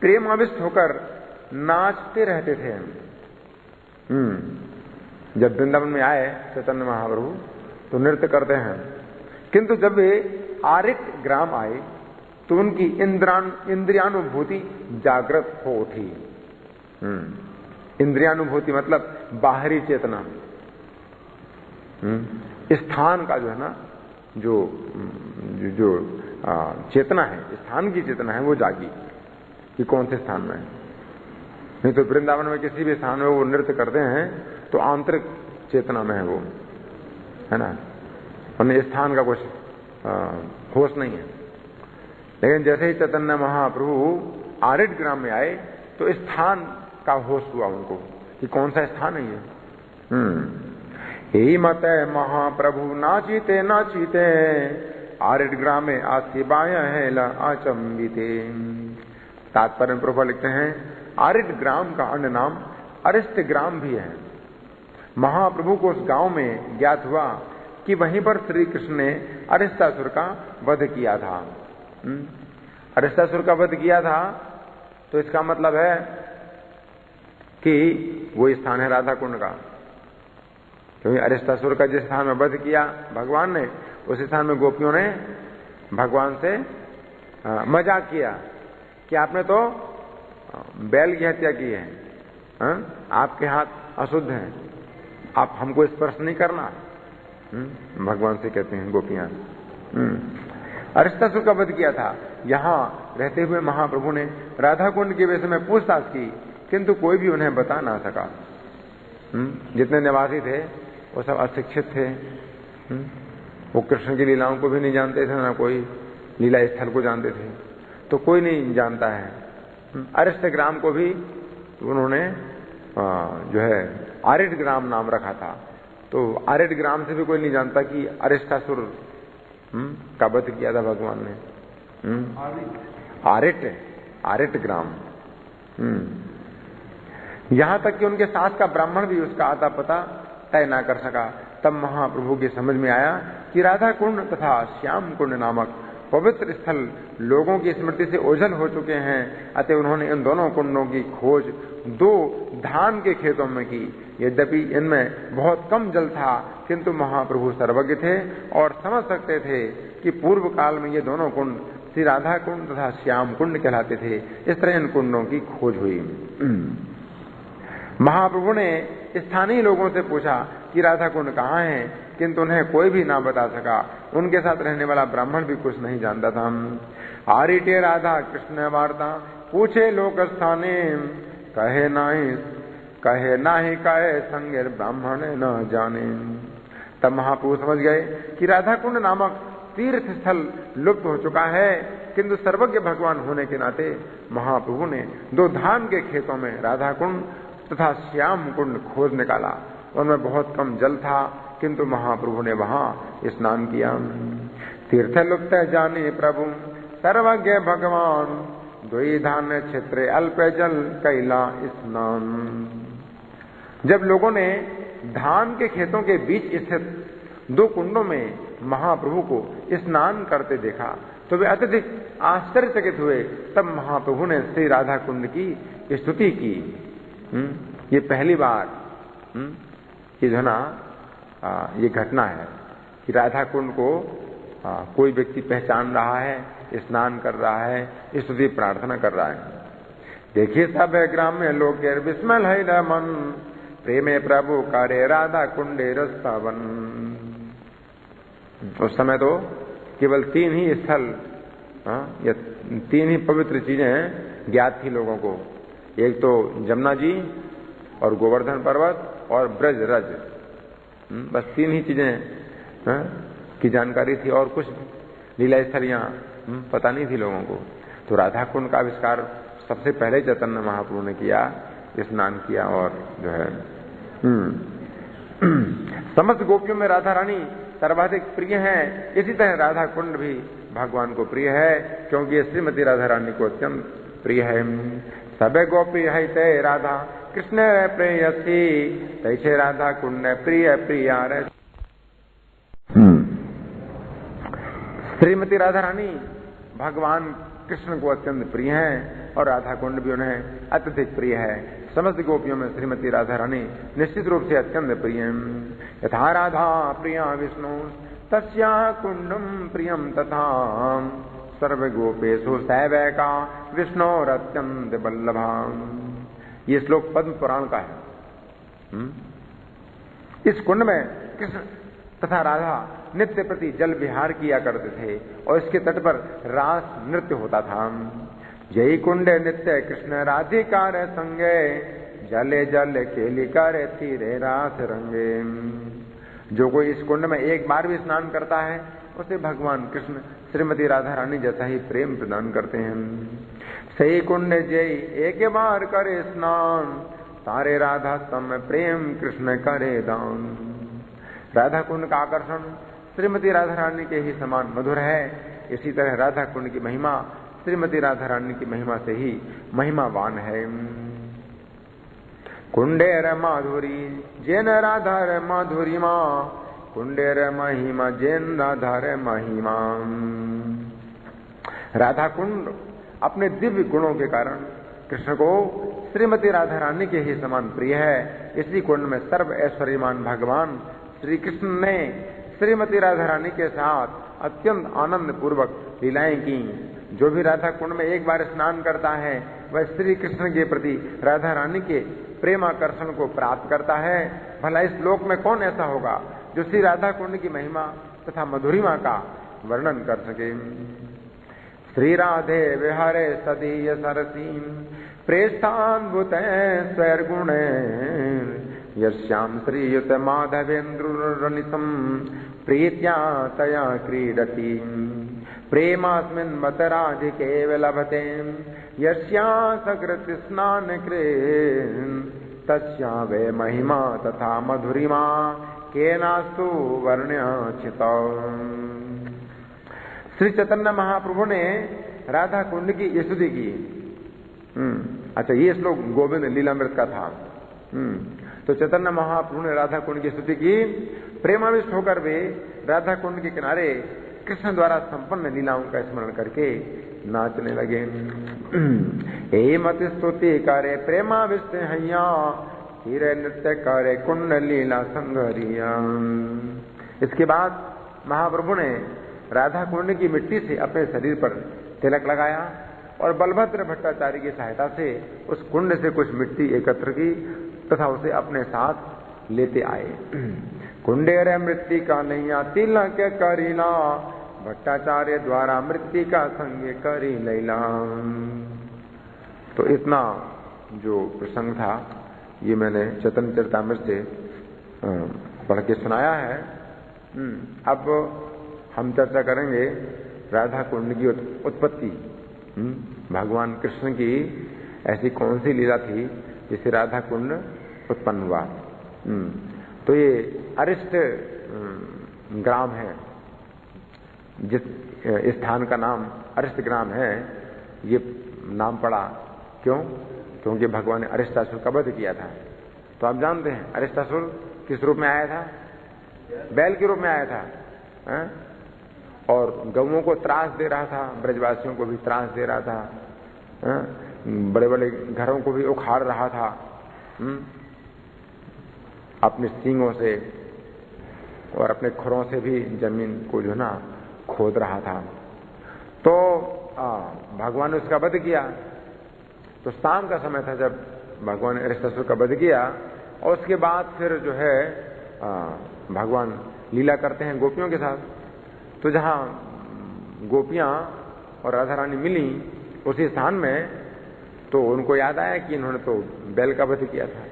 प्रेमाविष्ट होकर नाचते रहते थे। जब वृंदावन में आए चैतन्य महाप्रभु तो नृत्य करते हैं, किंतु जब वे आरिक ग्राम आए तो उनकी इंद्रियानुभूति जागृत हो उठी। इंद्रियानुभूति मतलब बाहरी चेतना, स्थान का जो है ना, जो चेतना है, स्थान की चेतना है वो जागी कि कौन से स्थान में है। नहीं तो वृंदावन में किसी भी स्थान में वो नृत्य करते हैं तो आंतरिक चेतना में है वो, है ना, उन्हें स्थान का कुछ होश नहीं है। लेकिन जैसे ही चैतन्य महाप्रभु आरिड ग्राम में आए तो स्थान का होश हुआ उनको कि कौन सा स्थान है ये। ही मत महाप्रभु नाचीते नाचीते आरिड ग्राम में आशिबाय है आचंबिते। तात्पर्य प्रभु लिखते हैं आरिड ग्राम का अन्य नाम अरिष्ट ग्राम भी है। महाप्रभु को उस गांव में ज्ञात हुआ कि वहीं पर श्री कृष्ण ने अरिष्टासुर का वध किया था। अरिष्टासुर का वध किया था तो इसका मतलब है कि वो स्थान है राधा कुंड का, क्योंकि अरिष्टासुर का जिस स्थान में वध किया भगवान ने उस स्थान में गोपियों ने भगवान से मजाक किया कि आपने तो बैल की हत्या की है, आपके हाथ अशुद्ध हैं, आप हमको स्पर्श नहीं करना। भगवान से कहते हैं गोपियां। अरिष्टासुर का वध किया था। यहां रहते हुए महाप्रभु ने राधा कुंड के विषय में पूछताछ की, किंतु कोई भी उन्हें बता ना सका। जितने निवासी थे वो सब अशिक्षित थे। वो कृष्ण की लीलाओं को भी नहीं जानते थे, ना कोई लीला स्थल को जानते थे, तो कोई नहीं जानता है। अरिष्ट ग्राम को भी उन्होंने जो है आरिट ग्राम नाम रखा था, तो आरिट ग्राम से भी कोई नहीं जानता कि अरिष्टासुर का वध किया था भगवान ने। आरिट ग्राम। यहां तक कि उनके साथ का ब्राह्मण भी उसका आता पता तय ना कर सका। तब महाप्रभु की समझ में आया कि राधा कुंड तथा श्याम कुंड नामक पवित्र स्थल लोगों की स्मृति से ओझल हो चुके हैं। अतः उन्होंने इन दोनों कुंडों की खोज 2 धान के खेतों में की। यद्यपि इनमें बहुत कम जल था, किंतु महाप्रभु सर्वज्ञ थे और समझ सकते थे कि पूर्व काल में ये दोनों कुंड श्री राधा कुंड तथा श्याम कुंड कहलाते थे। इस तरह इन कुंडों की खोज हुई। महाप्रभु ने स्थानीय लोगों से पूछा कि राधा कुंड कहाँ है, किंतु उन्हें कोई भी ना बता सका। उनके साथ रहने वाला ब्राह्मण भी कुछ नहीं जानता था। आरिटे राधा कृष्ण वार्ता पूछे लोक स्थाने, कहे नाही कहे संगे ब्राह्मण न जाने। तब महाप्रभु समझ गए कि राधा कुंड नामक तीर्थ स्थल लुप्त हो चुका है, किंतु सर्वज्ञ भगवान होने के नाते महाप्रभु ने 2 धान के खेतों में राधा कुंड तथा श्याम कुंड खोज निकाला। उनमें बहुत कम जल था, किंतु महाप्रभु ने वहां स्नान किया। तीर्थ लुप्त जाने प्रभु सर्वज्ञ भगवान, 2 धान क्षेत्र अल्प जल कैला स्नान। जब लोगों ने धान के खेतों के बीच स्थित 2 कुंडों में महाप्रभु को स्नान करते देखा तो वे अत्यधिक आश्चर्यचकित हुए। तब महाप्रभु ने श्री राधा कुंड की स्तुति की। ये पहली बार ये जो ना ये घटना है कि राधा कुंड को कोई व्यक्ति पहचान रहा है, स्नान कर रहा है, स्तुति प्रार्थना कर रहा है। देखिए सब ग्राम में लोग विस्मल है मन, प्रेमे प्रभु करे राधा कुंडे रस्तावन। उस समय तो केवल 3 ही स्थल या 3 ही पवित्र चीजें ज्ञात थी लोगों को। एक तो जमुना जी और गोवर्धन पर्वत और ब्रज रज, बस 3 ही चीजें की जानकारी थी और कुछ लीला स्थलियां पता नहीं थी लोगों को। तो राधा कुंड का आविष्कार सबसे पहले चैतन्य महाप्रभु ने किया, स्नान किया और जो है समस्त गोपियों में राधा रानी सर्वाधिक प्रिय हैं। इसी तरह राधा कुंड भी भगवान को प्रिय है, क्योंकि श्रीमती राधा रानी को अत्यंत प्रिय है। सबे गोपी है ते राधा कृष्ण प्रेयसी, तैसे राधा कुंड प्रिय प्रिया रे। श्रीमती राधा रानी भगवान कृष्ण को अत्यंत प्रिय हैं और राधा कुंड भी उन्हें अत्यधिक प्रिय है। समस्त गोपियों में श्रीमती राधा रानी निश्चित रूप से अत्यंत प्रिय। यथा राधा प्रिया विष्णु तस्या कुंडम प्रियम तथा सर्व गोपेशु सैवैका विष्णु अत्यंत बल्लभा। ये श्लोक पद्म पुराण का है। इस कुंड में कृष्ण तथा राधा नित्य प्रति जल विहार किया करते थे और इसके तट पर रास नृत्य होता था। जय कुंड नित्य कृष्ण राधिकार संगे, जले जल केलिकर तीरे रास रंगे। जो कोई इस कुंड में एक बार भी स्नान करता है उसे भगवान कृष्ण श्रीमती राधा रानी जैसा ही प्रेम प्रदान करते हैं। सही कुंड जय एक बार करे स्नान, तारे राधा सम प्रेम कृष्ण करे दान। राधा कुंड का आकर्षण श्रीमती राधा रानी के ही समान मधुर है। इसी तरह राधा कुंड की महिमा श्रीमती राधा रानी की महिमा से ही महिमावान है। कुंडेर माधुरी जैन राधार माधुरिमा, कुंडेर महिमा जैन राधार महिमा। राधा कुंड अपने दिव्य गुणों के कारण कृष्ण को श्रीमती राधा रानी के ही समान प्रिय है। इसी कुंड में सर्व ऐश्वर्यमान भगवान श्री कृष्ण ने श्रीमती राधा रानी के साथ अत्यंत आनंद पूर्वक लीलाएं की। जो भी राधा कुंड में एक बार स्नान करता है वह श्री कृष्ण के प्रति राधा रानी के प्रेमाकर्षण को प्राप्त करता है। भला इस लोक में कौन ऐसा होगा जो श्री राधा कुंड की महिमा तथा मधुरिमा का वर्णन कर सके। श्री राधे विहारे सदीय सरसीम प्रेष्ठान्भुत स्वैर्गुण यश्याम श्रीयुत माधवेन्द्रुरनिसम प्रीत्या तया क्रीडति प्रेमास्मिन् मतराधिके लभते यस्या सकृत स्नान कृन् तस्या वे महिमा तथा मधुरिमा केनास्तु वर्ण्यचितौ। श्री चैतन्य महाप्रभु ने राधा कुंड की स्तुति की। अच्छा, ये श्लोक गोविंद लीलामृत का था। तो चैतन्य महाप्रभु ने राधा कुंड की स्तुति की। प्रेमाविष्ट होकर वे राधा कुंड के किनारे कृष्ण द्वारा संपन्न लीलाओं का स्मरण करके नाचने लगे। हे मत स्तुति करे प्रेमाविष्ट हैया हीरे नृत्य करे कुंड लीला संगरिया। इसके बाद महाप्रभु ने राधा कुंड की मिट्टी से अपने शरीर पर तिलक लगाया और बलभद्र भट्टाचार्य की सहायता से उस कुंड से कुछ मिट्टी एकत्र की तथा उसे अपने साथ लेते आए। कुंडेर मृत्तिका नैया तिलक करीला भट्टाचार्य द्वारा मृत्तिका संग करी लैला। तो इतना जो प्रसंग था ये मैंने चैतन्य चरितामृत से पढ़ के सुनाया है। अब हम चर्चा करेंगे राधा कुंड की उत्पत्ति। भगवान कृष्ण की ऐसी कौन सी लीला थी जिससे राधा कुंड उत्पन्न हुआ। तो ये अरिष्ट ग्राम है, जिस स्थान का नाम अरिष्ट ग्राम है, ये नाम पड़ा क्यों? क्योंकि भगवान ने अरिष्टासुर का वध किया था। तो आप जानते हैं अरिष्टासुर किस रूप में आया था? बैल के रूप में आया था और गौओं को त्रास दे रहा था, ब्रजवासियों को भी त्रास दे रहा था, बड़े बड़े घरों को भी उखाड़ रहा था अपने सींगों से और अपने खुरों से भी जमीन को जो ना खोद रहा था। तो भगवान ने उसका वध किया। तो शाम का समय था जब भगवान ने अरिष्टासुर का वध किया और उसके बाद फिर जो है भगवान लीला करते हैं गोपियों के साथ। तो जहां गोपियां और राधा रानी मिली उसी स्थान में, तो उनको याद आया कि इन्होंने तो बैल का वध किया था।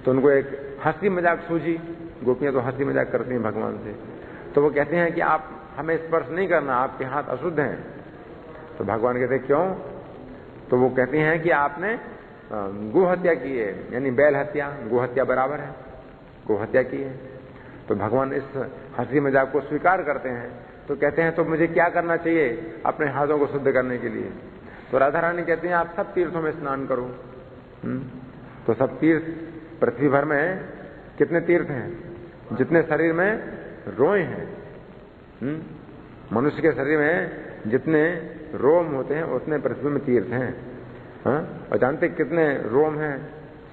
तो उनको एक हंसी मजाक सूझी। गोपियां तो हंसी मजाक करती हैं भगवान से। तो वो कहते हैं कि आप हमें स्पर्श नहीं करना, आपके हाथ अशुद्ध हैं। तो भगवान कहते क्यों? तो वो कहती हैं कि आपने गो हत्या की है, यानी बैल हत्या गो हत्या बराबर है, गो हत्या की है। तो भगवान इस हंसी मजाक को स्वीकार करते हैं। तो कहते हैं तो मुझे क्या करना चाहिए अपने हाथों को शुद्ध करने के लिए? तो राधा रानी कहती हैं आप सब तीर्थों में स्नान करो। तो सब तीर्थ, पृथ्वी भर में कितने तीर्थ हैं? जितने शरीर में रोए हैं, मनुष्य के शरीर में जितने रोम होते हैं उतने पृथ्वी में तीर्थ हैं। और जानते कितने रोम हैं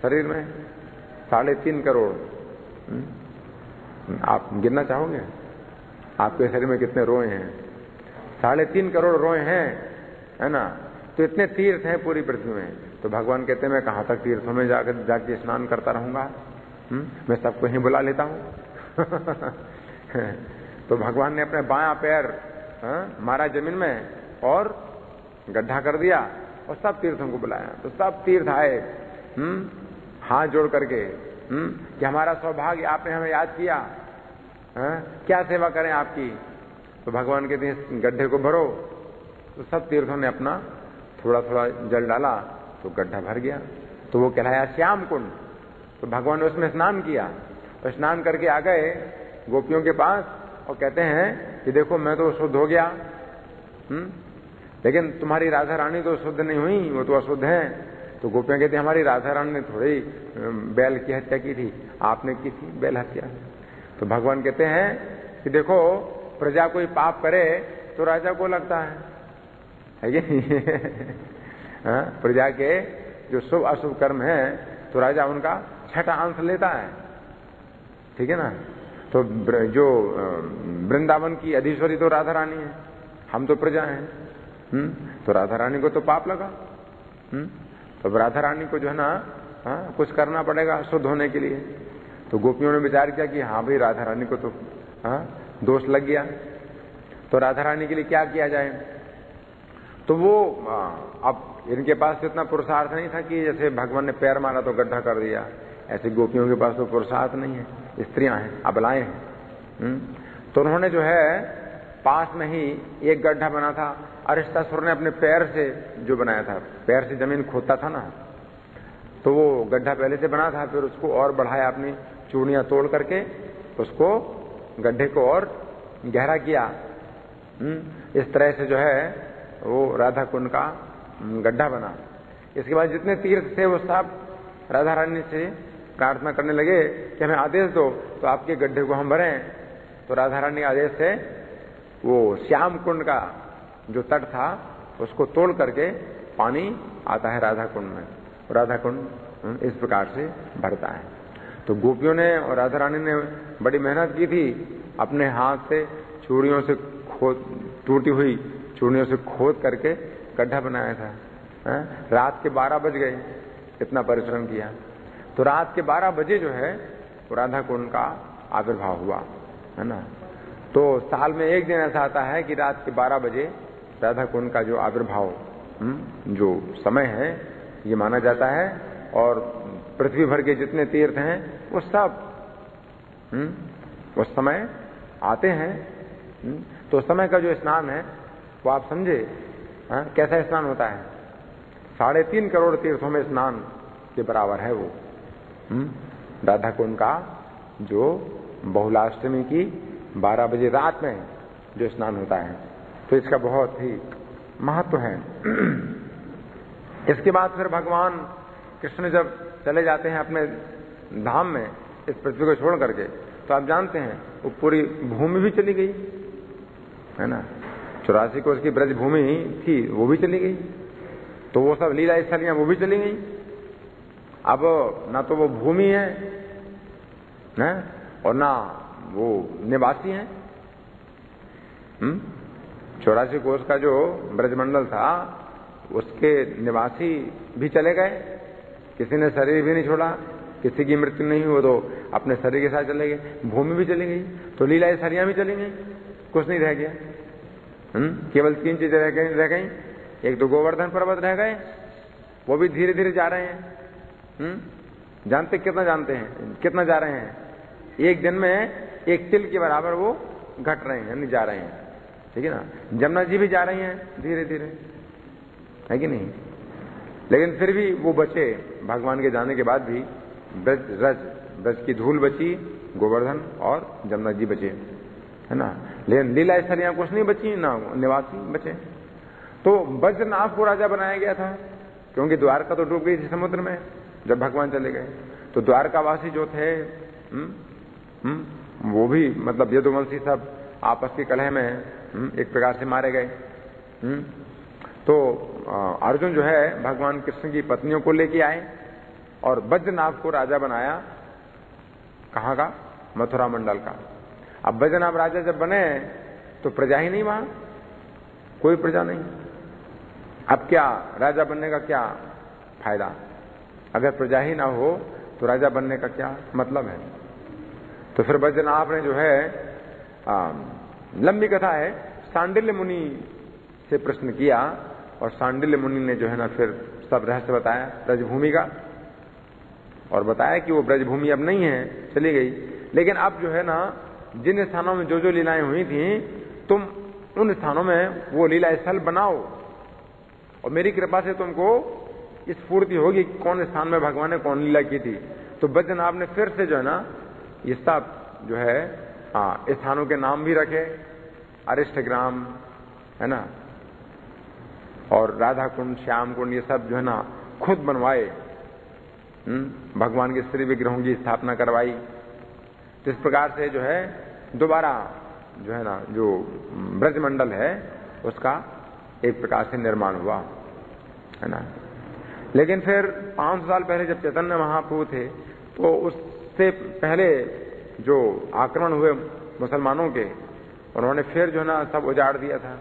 शरीर में? 3.5 करोड़। आप गिनना चाहोगे आपके शरीर में कितने रोए हैं? 3.5 करोड़ रोए हैं, है ना? तो इतने तीर्थ हैं पूरी पृथ्वी में। तो भगवान कहते हैं मैं कहां तक तीर्थों में जाके स्नान करता रहूंगा? मैं सबको ही बुला लेता हूं। तो भगवान ने अपने बायां पैर मारा जमीन में और गड्ढा कर दिया और सब तीर्थों को बुलाया। तो सब तीर्थ आए हाथ जोड़ करके कि हमारा सौभाग्य आपने हमें याद किया, क्या सेवा करें आपकी। तो भगवान कहते हैं इस गड्ढे को भरो। तो सब तीर्थों ने अपना थोड़ा थोड़ा जल डाला तो गड्ढा भर गया। तो वो कहलाया श्याम कुंड। तो भगवान ने उसमें स्नान किया और स्नान करके आ गए गोपियों के पास और कहते हैं कि देखो मैं तो शुद्ध हो गया, लेकिन तुम्हारी राधा रानी तो शुद्ध नहीं हुई, वो तो अशुद्ध है। तो गोपियां कहती हमारी राधा रानी ने थोड़ी बैल की हत्या की थी, आपने की थी बैल हत्या। तो भगवान कहते हैं कि देखो प्रजा कोई पाप करे तो राजा को लगता है कि प्रजा के जो शुभ अशुभ कर्म है तो राजा उनका 6वां अंश लेता है, ठीक है ना। तो जो वृंदावन की अधीश्वरी तो राधा रानी है, हम तो प्रजा हैं, तो राधा रानी को तो पाप लगा। तो राधा रानी को जो है ना कुछ करना पड़ेगा शुद्ध होने के लिए। तो गोपियों ने विचार किया कि हाँ भाई राधा रानी को तो दोष लग गया, तो राधा रानी के लिए क्या किया जाए। तो वो अब इनके पास इतना पुरुषार्थ नहीं था कि जैसे भगवान ने पैर मारा तो गड्ढा कर दिया, ऐसे गोपियों के पास तो पुरुषार्थ नहीं है, स्त्रियां हैं, अबलाएं हैं। तो उन्होंने जो है पास में ही एक गड्ढा बना था। अरिष्टासुर ने अपने पैर से जो बनाया था, पैर से जमीन खोदता था ना, तो वो गड्ढा पहले से बना था, फिर उसको और बढ़ाया, अपनी चूड़ियां तोड़ करके उसको गड्ढे को और गहरा किया। इस तरह से जो है वो राधा कुंड का गड्ढा बना। इसके बाद जितने तीर्थ थे वो सब राधा रानी से प्रार्थना करने लगे कि हमें आदेश दो तो आपके गड्ढे को हम भरें। तो राधा रानी आदेश से वो श्याम कुंड का जो तट था उसको तोड़ करके पानी आता है राधा कुंड में। राधा कुंड इस प्रकार से भरता है। तो गोपियों ने और राधा रानी ने बड़ी मेहनत की थी, अपने हाथ से चूड़ियों से टूटी हुई चूड़ियों से खोद करके गड्ढा बनाया था। रात के 12 बज गए, इतना परिश्रम किया। तो रात के 12 बजे जो है वो राधा कुंड का आविर्भाव हुआ, है ना। तो साल में एक दिन ऐसा आता है कि रात के 12 बजे राधा कुंड का जो आविर्भाव जो समय है ये माना जाता है। और पृथ्वी भर के जितने तीर्थ हैं वो सब उस समय आते हैं। तो उस समय का जो स्नान है वो आप समझे कैसा स्नान होता है। 3.5 करोड़ तीर्थों में स्नान के बराबर है वो। राधा कुंड का जो बहुलाष्टमी की 12 बजे रात में जो स्नान होता है, तो इसका बहुत ही महत्व है। इसके बाद फिर भगवान कृष्ण जब चले जाते हैं अपने धाम में इस पृथ्वी को छोड़ करके, तो आप जानते हैं वो पूरी भूमि भी चली गई, है ना। 84 कोष की ब्रज भूमि थी वो भी चली गई, तो वो सब लीला स्थलियां वो भी चली गई। अब ना तो वो भूमि है ना, और ना वो निवासी हैं। 84 कोष का जो ब्रजमंडल था उसके निवासी भी चले गए, किसी ने शरीर भी नहीं छोड़ा, किसी की मृत्यु नहीं हुई, तो अपने शरीर के साथ चले गए। भूमि भी चली गई, तो लीला स्थलियां भी चली गई, कुछ नहीं रह गया। केवल 3 चीजें रह गई। एक तो गोवर्धन पर्वत रह गए, वो भी धीरे धीरे जा रहे हैं। जानते कितना जा रहे हैं? एक दिन में एक तिल के बराबर वो घट रहे हैं, यानी जा रहे हैं, ठीक है ना। जमुना जी भी जा रही हैं धीरे धीरे, है कि नहीं। लेकिन फिर भी वो बचे, भगवान के जाने के बाद भी ब्रज की धूल बची, गोवर्धन और जमुना जी बचे, है ना। लेकिन लीला स्थलियां कुछ नहीं बची, ना निवासी बचे। तो बज्रनाभ को राजा बनाया गया था, क्योंकि द्वारका तो डूब गई थी समुद्र में जब भगवान चले गए। तो द्वारकावासी जो थे वो भी मतलब यदुवंशी सब आपस की कलह में एक प्रकार से मारे गए। तो अर्जुन जो है भगवान कृष्ण की पत्नियों को लेके आए और बज्रनाभ को राजा बनाया। कहाँ का? मथुरा मंडल का। अब बज्रनाभ राजा जब बने तो प्रजा ही नहीं, वहां कोई प्रजा नहीं। अब क्या राजा बनने का क्या फायदा? अगर प्रजा ही ना हो तो राजा बनने का क्या मतलब है? तो फिर बज्रनाभ ने जो है लंबी कथा है, सांडिल्य मुनि से प्रश्न किया और सांडिल्य मुनि ने जो है ना फिर सब रहस्य बताया ब्रजभूमि का, और बताया कि वो ब्रजभूमि अब नहीं है, चली गई। लेकिन अब जो है ना जिन स्थानों में जो जो लीलाएं हुई थी, तुम उन स्थानों में वो लीला स्थल बनाओ और मेरी कृपा से तुमको स्फूर्ति होगी कौन स्थान में भगवान ने कौन लीला की थी। तो बज्रनाभ ने फिर से जो है ना ये सब जो है स्थानों के नाम भी रखे, अरिष्टग्राम, है ना, और राधा कुंड, श्याम कुंड, ये सब जो है ना खुद बनवाए। भगवान के श्री विग्रहों की स्थापना करवाई। तो इस प्रकार से जो है दोबारा जो है ना जो ब्रजमंडल है उसका एक प्रकार से निर्माण हुआ, है ना। लेकिन फिर 500 साल पहले जब चैतन्य महाप्रभु थे तो उससे पहले जो आक्रमण हुए मुसलमानों के, उन्होंने फिर जो है ना सब उजाड़ दिया था।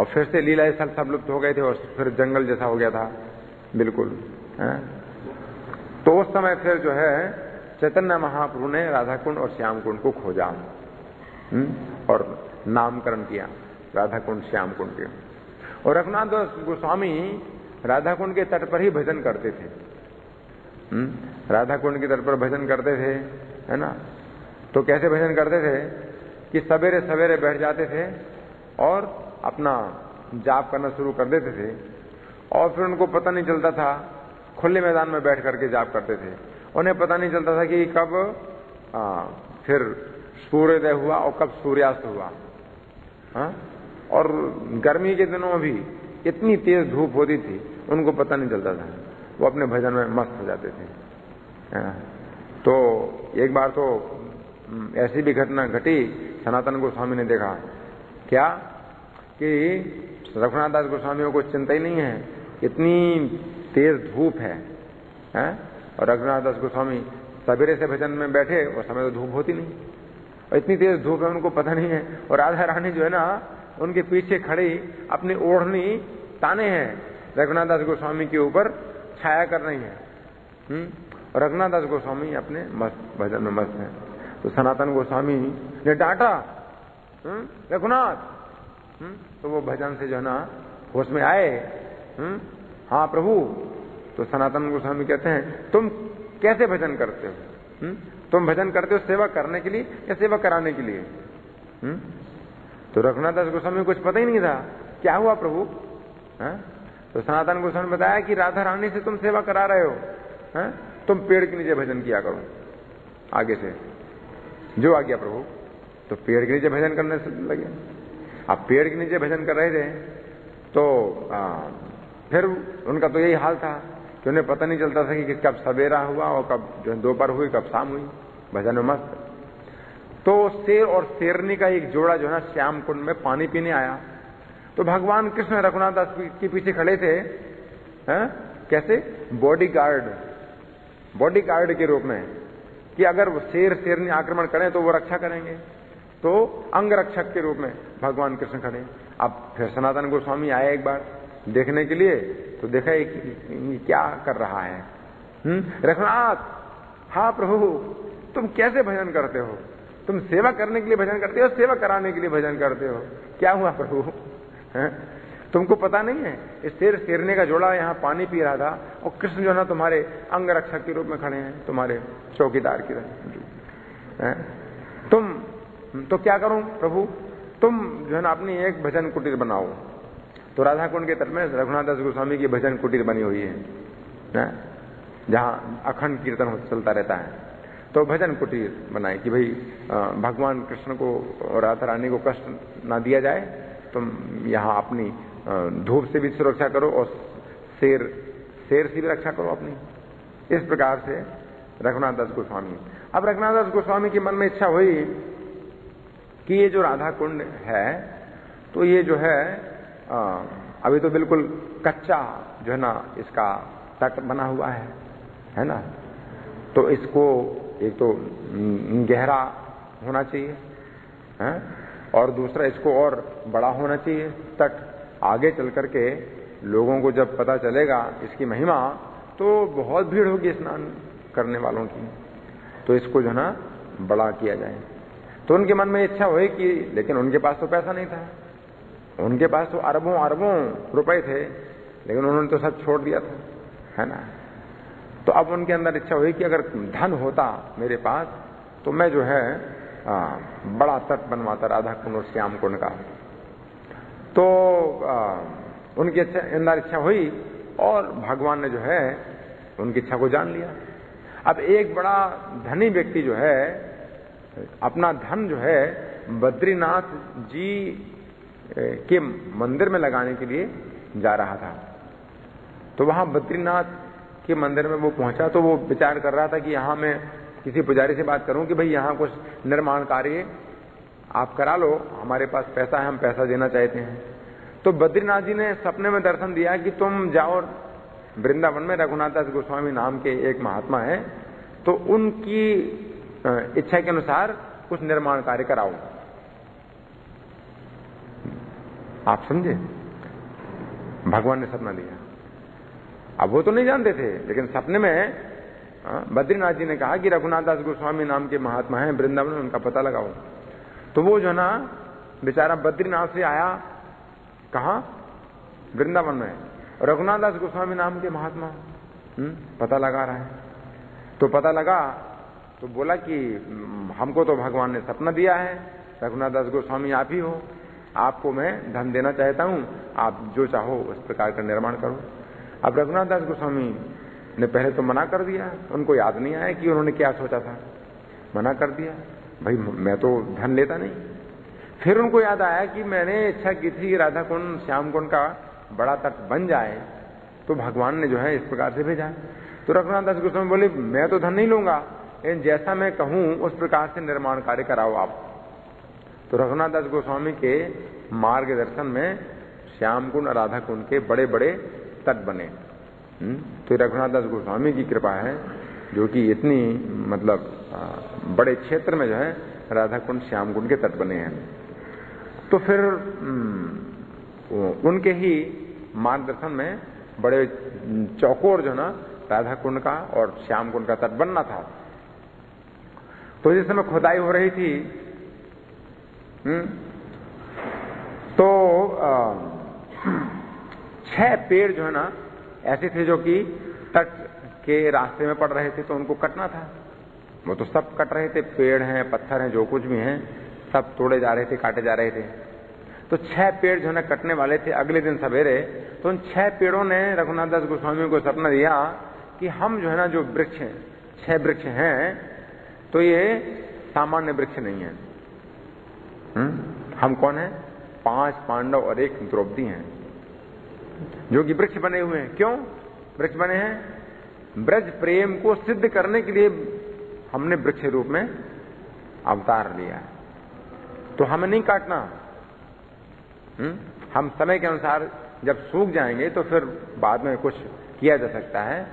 और फिर से लीला स्थल सब लुप्त हो गए थे और फिर जंगल जैसा हो गया था बिल्कुल। तो उस समय फिर जो है चैतन्य महाप्रभु ने राधा कुंड और श्याम कुंड को खोजा और नामकरण किया, राधा कुंड श्याम कुंड के। और रघुनाथ दास गोस्वामी राधा कुंड के तट पर ही भजन करते थे। राधा कुंड के तट पर भजन करते थे, है ना। तो कैसे भजन करते थे कि सवेरे सवेरे बैठ जाते थे और अपना जाप करना शुरू कर देते थे, और फिर उनको पता नहीं चलता था, खुले मैदान में बैठ करके जाप करते थे। उन्हें पता नहीं चलता था कि कब फिर सूर्योदय हुआ और कब सूर्यास्त हुआ। और गर्मी के दिनों में भी इतनी तेज धूप होती थी, उनको पता नहीं चलता था, वो अपने भजन में मस्त हो जाते थे। तो एक बार तो ऐसी भी घटना घटी, सनातन गोस्वामी ने देखा क्या कि रघुनाथ दास गोस्वामी को चिंता ही नहीं है, इतनी तेज धूप है, और रघुनाथ दास गोस्वामी सवेरे से भजन में बैठे, उस समय तो धूप होती नहीं, और इतनी तेज धूप है उनको पता नहीं है। और राधा रानी जो है ना उनके पीछे खड़ी अपनी ओढ़नी ताने हैं, रघुनाथ दास गोस्वामी के ऊपर छाया कर रही है। और रघुनाथ दास गोस्वामी अपने मस्त भजन में मस्त हैं। तो सनातन गोस्वामी ने डांटा, रघुनाथ, तो वो भजन से जो है ना होश में आए। हाँ प्रभु। तो सनातन गोस्वामी कहते हैं तुम कैसे भजन करते हो? तुम भजन करते हो सेवा करने के लिए या सेवा कराने के लिए? तो रघुनाथ दास गोस्वामी को कुछ पता ही नहीं था क्या हुआ प्रभु। तो सनातन गोस्वामी ने बताया कि राधा रानी से तुम सेवा करा रहे हो, तुम पेड़ के नीचे भजन किया करो आगे से, जो आ गया प्रभु। तो पेड़ के नीचे भजन करने से लगे। अब पेड़ के नीचे भजन कर रहे थे तो फिर उनका तो यही हाल था कि उन्हें पता नहीं चलता था कि कब सवेरा हुआ और कब जो दोपहर हुई, कब शाम हुई, भजन में मस्त। तो शेर और शेरनी का एक जोड़ा जो है ना श्याम कुंड में पानी पीने आया। तो भगवान कृष्ण रघुनाथ दास के पीछे खड़े थे, कैसे? बॉडीगार्ड के रूप में, कि अगर वो शेर शेरनी आक्रमण करें तो वो रक्षा करेंगे। तो अंग रक्षक के रूप में भगवान कृष्ण खड़े। अब फिर सनातन गोस्वामी आए एक बार देखने के लिए, तो देखा क्या कर रहा है। रघुनाथ, हाँ प्रभु, तुम कैसे भजन करते हो? तुम सेवा करने के लिए भजन करते हो, सेवा कराने के लिए भजन करते हो? क्या हुआ प्रभु? तुमको पता नहीं है? इस शेर शेरने का जोड़ा यहाँ पानी पी रहा था और कृष्ण जो है ना तुम्हारे अंग रक्षक के रूप में खड़े हैं, तुम्हारे चौकीदार की तरह। तुम तो क्या करूं प्रभु? तुम जो है ना अपनी एक भजन कुटीर बनाओ। तो राधा कुंड के तट में रघुनाथ दास गोस्वामी की भजन कुटीर बनी हुई है, जहां अखंड कीर्तन चलता रहता है। तो भजन कुटीर बनाई कि भाई भगवान कृष्ण को और राधा रानी को कष्ट ना दिया जाए, तुम यहाँ अपनी धूप से भी सुरक्षा करो और शेर से भी रक्षा करो अपनी। इस प्रकार से रघुनाथ दास गोस्वामी। अब रघुनाथ दास गोस्वामी के मन में इच्छा हुई कि ये जो राधा कुंड है, तो ये जो है अभी तो बिल्कुल कच्चा जो है ना इसका तट बना हुआ है ना। तो इसको एक तो गहरा होना चाहिए, और दूसरा इसको और बड़ा होना चाहिए तट। आगे चल करके लोगों को जब पता चलेगा इसकी महिमा, तो बहुत भीड़ होगी स्नान करने वालों की। तो इसको जो है ना बड़ा किया जाए। तो उनके मन में इच्छा हुई कि, लेकिन उनके पास तो पैसा नहीं था, उनके पास तो अरबों अरबों रुपए थे, लेकिन उन्होंने तो सब छोड़ दिया था, है ना। तो अब उनके अंदर इच्छा हुई कि अगर धन होता मेरे पास तो मैं जो है बड़ा तट बनवाता राधा कुंड और श्याम कुंड का। तो उनकी अंदर इच्छा हुई और भगवान ने जो है उनकी इच्छा को जान लिया। अब एक बड़ा धनी व्यक्ति जो है अपना धन जो है बद्रीनाथ जी के मंदिर में लगाने के लिए जा रहा था। तो वहां बद्रीनाथ के मंदिर में वो पहुंचा, तो वो विचार कर रहा था कि यहां मैं किसी पुजारी से बात करूं कि भाई यहां कुछ निर्माण कार्य आप करा लो, हमारे पास पैसा है, हम पैसा देना चाहते हैं। तो बद्रीनाथ जी ने सपने में दर्शन दिया कि तुम जाओ वृंदावन में, रघुनाथ दास गोस्वामी नाम के एक महात्मा है, तो उनकी इच्छा के अनुसार कुछ निर्माण कार्य कराओ। आप समझे, भगवान ने सपना दिया। अब वो तो नहीं जानते थे, लेकिन सपने में बद्रीनाथ जी ने कहा कि रघुनाथ दास गोस्वामी नाम के महात्मा हैं वृंदावन में, उनका पता लगाओ। तो वो जो ना बेचारा बद्रीनाथ से आया, कहा वृंदावन में, रघुनाथ दास गोस्वामी नाम के महात्मा पता लगा रहा है। तो पता लगा तो बोला कि हमको तो भगवान ने सपना दिया है, रघुनाथ दास गोस्वामी आप ही हो, आपको मैं धन देना चाहता हूं, आप जो चाहो उस प्रकार का निर्माण करो। अब रघुनाथ दास गोस्वामी ने पहले तो मना कर दिया, उनको याद नहीं आया कि उन्होंने क्या सोचा था, मना कर दिया, भाई मैं तो धन लेता नहीं। फिर उनको याद आया कि मैंने इच्छा की थी राधा कुंड श्याम कुंड का बड़ा तट बन जाए, तो भगवान ने जो है इस प्रकार से भेजा। तो रघुनाथ दास गोस्वामी बोले मैं तो धन नहीं लूंगा, लेकिन जैसा मैं कहूं उस प्रकार से निर्माण कार्य कराओ आप। तो रघुनाथ दास गोस्वामी के मार्गदर्शन में श्याम कुंड और राधा कुंड के बड़े बड़े तट बने। तो रघुनाथ दास गोस्वामी की कृपा है जो कि इतनी मतलब बड़े क्षेत्र में जो है राधा कुंड श्याम कुंड के तट बने हैं। तो फिर उनके ही मार्गदर्शन में बड़े चौकोर जो ना राधा कुंड का और श्याम कुंड का तट बनना था। तो जिस समय खुदाई हो रही थी तो 6 पेड़ जो है ना ऐसे थे जो कि तट के रास्ते में पड़ रहे थे, तो उनको कटना था। वो तो सब कट रहे थे, पेड़ हैं, पत्थर हैं, जो कुछ भी हैं सब तोड़े जा रहे थे, काटे जा रहे थे। तो 6 पेड़ जो है ना कटने वाले थे अगले दिन सवेरे। तो उन 6 पेड़ों ने रघुनाथ दास गोस्वामी को सपना दिया कि हम जो है ना जो वृक्ष हैं, 6 वृक्ष हैं, तो ये सामान्य वृक्ष नहीं है। हम कौन है? 5 पांडव और 1 द्रौपदी हैं जो कि वृक्ष बने हुए हैं। क्यों वृक्ष बने हैं? ब्रज प्रेम को सिद्ध करने के लिए हमने वृक्ष रूप में अवतार लिया है। तो हमें नहीं काटना। हम समय के अनुसार जब सूख जाएंगे तो फिर बाद में कुछ किया जा सकता है,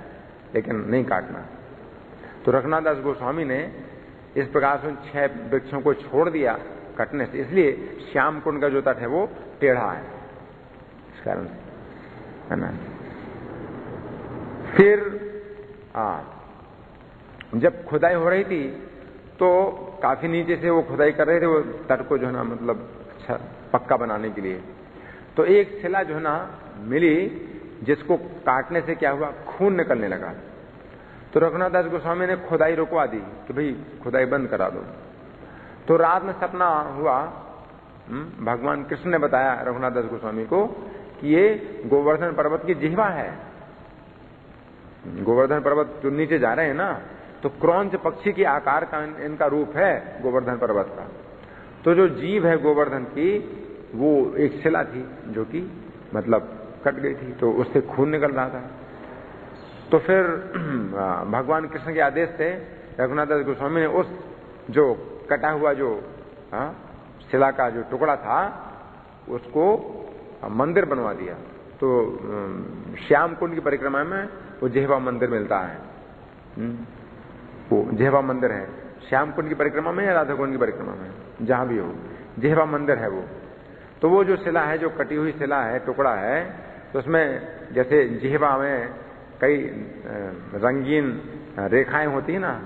लेकिन नहीं काटना। तो रघुनाथ दास गोस्वामी ने इस प्रकार से 6 वृक्षों को छोड़ दिया कटने से, इसलिए श्याम कुंड का जो तट है वो टेढ़ा है, इस कारण से, है ना। फिर जब खुदाई हो रही थी तो काफी नीचे से वो खुदाई कर रहे थे वो तट को जो है ना मतलब पक्का बनाने के लिए। तो एक शिला जो है ना मिली जिसको काटने से क्या हुआ, खून निकलने लगा। तो रघुनाथ दास गोस्वामी ने खुदाई रुकवा दी कि भाई खुदाई बंद करा दो। तो रात में सपना हुआ, भगवान कृष्ण ने बताया रघुनाथ दास गोस्वामी को कि ये गोवर्धन पर्वत की जिह्वा है। गोवर्धन पर्वत जो नीचे जा रहे हैं ना, तो क्रौंच पक्षी के आकार का इनका रूप है गोवर्धन पर्वत का। तो जो जीव है गोवर्धन की वो एक शिला थी जो कि मतलब कट गई थी, तो उससे खून निकल रहा था। तो फिर भगवान कृष्ण के आदेश से रघुनाथ दास गोस्वामी ने उस जो कटा हुआ जो शिला का जो टुकड़ा था उसको मंदिर बनवा दिया। तो श्याम कुंड की परिक्रमा में वो जेहवा मंदिर मिलता है, वो जेहवा मंदिर है श्याम कुंड की परिक्रमा में या राधा कुंड की परिक्रमा में, जहां भी हो जेहवा मंदिर है वो। तो वो जो शिला है, जो कटी हुई शिला है, टुकड़ा है, तो उसमें जैसे जेहवा में कई रंगीन रेखाएं होती है ना,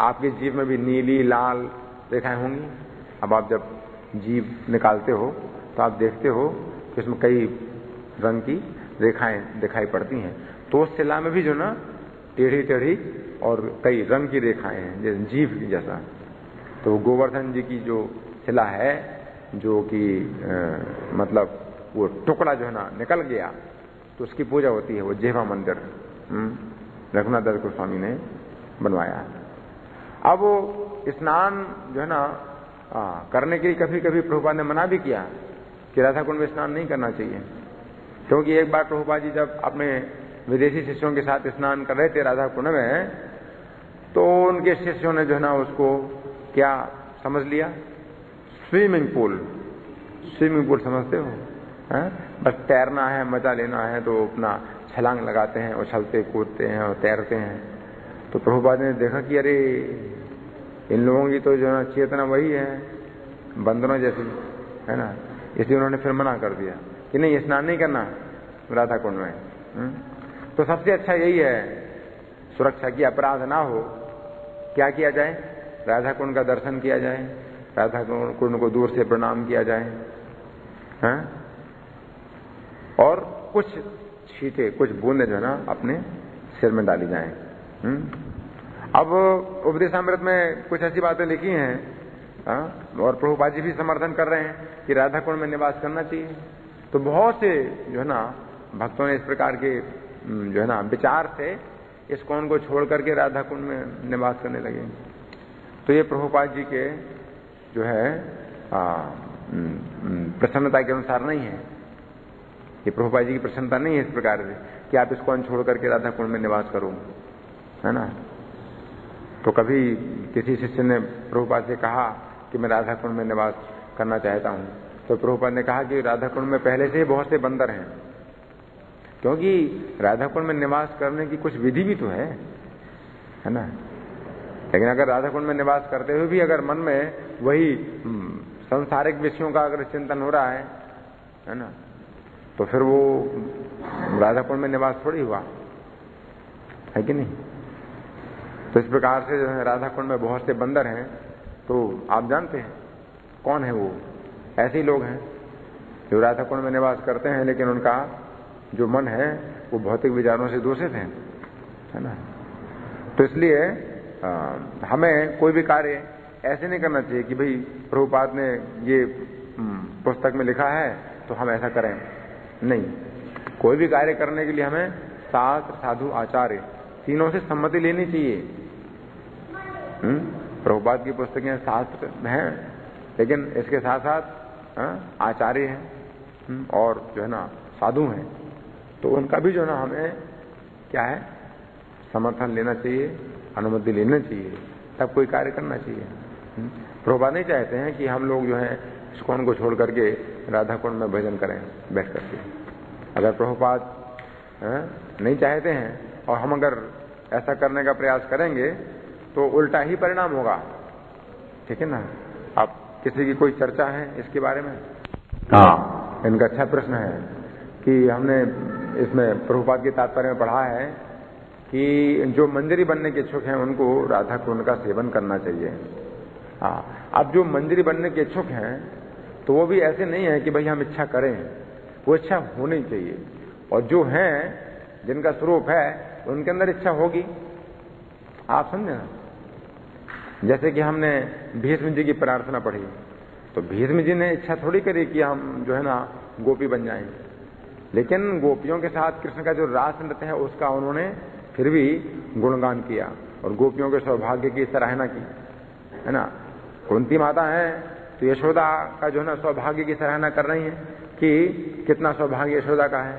आपके जीव में भी नीली लाल रेखाएं होंगी। अब आप जब जीव निकालते हो तो आप देखते हो कि इसमें कई रंग की रेखाएं दिखाई पड़ती हैं। तो उस शिला में भी जो ना टेढ़ी टेढ़ी और कई रंग की रेखाएं हैं जैसे जीव जैसा। तो गोवर्धन जी की जो शिला है जो कि मतलब वो टुकड़ा जो है ना निकल गया, तो उसकी पूजा होती है, वो जेहवा मंदिर रघुनाथ दास गोस्वामी ने बनवाया। अब वो स्नान जो है ना करने के लिए कभी कभी प्रभुपाद ने मना भी किया कि राधा कुंड में स्नान नहीं करना चाहिए, क्योंकि एक बार प्रभुपाद जी जब अपने विदेशी शिष्यों के साथ स्नान कर रहे थे राधा कुंड में, तो उनके शिष्यों ने जो है ना उसको क्या समझ लिया, स्विमिंग पूल समझते हो, बस तैरना है, मजा लेना है, तो अपना छलांग लगाते हैं, उछलते कूदते हैं और तैरते हैं। तो प्रभुपाद ने देखा कि अरे इन लोगों की तो जो है चेतना वही है बंदरों जैसी, है ना, इसलिए उन्होंने फिर मना कर दिया कि नहीं, स्नान नहीं करना राधा कुंड में। तो सबसे अच्छा यही है, सुरक्षा की अपराध ना हो, क्या किया जाए, राधा कुंड का दर्शन किया जाए, राधा कुंड को दूर से प्रणाम किया जाए, और कुछ छींटे, कुछ बूंदे जो है ना अपने सिर में डाली जाएं। अब उपदेशामृत में कुछ ऐसी बातें लिखी हैं, और प्रभुपाद जी भी समर्थन कर रहे हैं कि राधा कुंड में निवास करना चाहिए। तो बहुत से जो है ना भक्तों ने इस प्रकार के जो है ना विचार से इस कुंड को छोड़ करके राधा कुंड में निवास करने लगे। तो ये प्रभुपाद जी के जो है प्रसन्नता के अनुसार नहीं है, ये प्रभुपाद जी की प्रसन्नता नहीं है इस प्रकार से कि आप इस कुंड छोड़ करके राधा कुंड में निवास करो, है ना। तो कभी किसी शिष्य ने प्रभुपाद से कहा कि मैं राधा कुंड में निवास करना चाहता हूं, तो प्रभुपाद ने कहा कि राधा कुंड में पहले से ही बहुत से बंदर हैं, क्योंकि राधा कुंड में निवास करने की कुछ विधि भी तो है ना। लेकिन अगर राधा कुंड में निवास करते हुए भी अगर मन में वही सांसारिक विषयों का अगर चिंतन हो रहा है ना, तो फिर वो राधा कुंड में निवास थोड़ी हुआ, है कि नहीं। तो इस प्रकार से जो है राधा कुंड में बहुत से बंदर हैं। तो आप जानते हैं कौन है वो? ऐसे ही लोग हैं जो राधा कुंड में निवास करते हैं, लेकिन उनका जो मन है वो भौतिक विचारों से दूषित है ना। तो इसलिए हमें कोई भी कार्य ऐसे नहीं करना चाहिए कि भाई प्रभुपाद ने ये पुस्तक में लिखा है तो हम ऐसा करें। नहीं, कोई भी कार्य करने के लिए हमें शास्त्र, साधु, आचार्य तीनों से सम्मति लेनी चाहिए। प्रभुपाद की पुस्तकें शास्त्र हैं, लेकिन इसके साथ साथ आचार्य हैं और जो है ना साधु हैं, तो उनका भी जो है ना हमें क्या है समर्थन लेना चाहिए, अनुमति लेना चाहिए, तब कोई कार्य करना चाहिए। प्रभुपाद नहीं चाहते हैं कि हम लोग जो है इस कुंड को छोड़ करके राधा कुंड में भजन करें बैठ करके। अगर प्रभुपाद नहीं चाहते हैं और हम अगर ऐसा करने का प्रयास करेंगे तो उल्टा ही परिणाम होगा, ठीक है ना। अब किसी की कोई चर्चा है इसके बारे में? हाँ, इनका अच्छा प्रश्न है कि हमने इसमें प्रभुपाद के तात्पर्य में पढ़ा है कि जो मंजरी बनने के इच्छुक हैं उनको राधा कुंड का सेवन करना चाहिए। हाँ, अब जो मंजरी बनने के इच्छुक हैं तो वो भी ऐसे नहीं है कि भाई हम इच्छा करें, वो इच्छा होनी चाहिए, और जो हैं जिनका स्वरूप है उनके अंदर इच्छा होगी। आप समझे ना, जैसे कि हमने भीष्म जी की प्रार्थना पढ़ी, तो भीष्म जी ने इच्छा थोड़ी करी कि हम जो है ना गोपी बन जाएं, लेकिन गोपियों के साथ कृष्ण का जो रास नृत्य है उसका उन्होंने फिर भी गुणगान किया और गोपियों के सौभाग्य की सराहना की, है ना। कुंती माता है तो यशोदा का जो है ना सौभाग्य की सराहना कर रही है कि कितना सौभाग्य यशोदा का है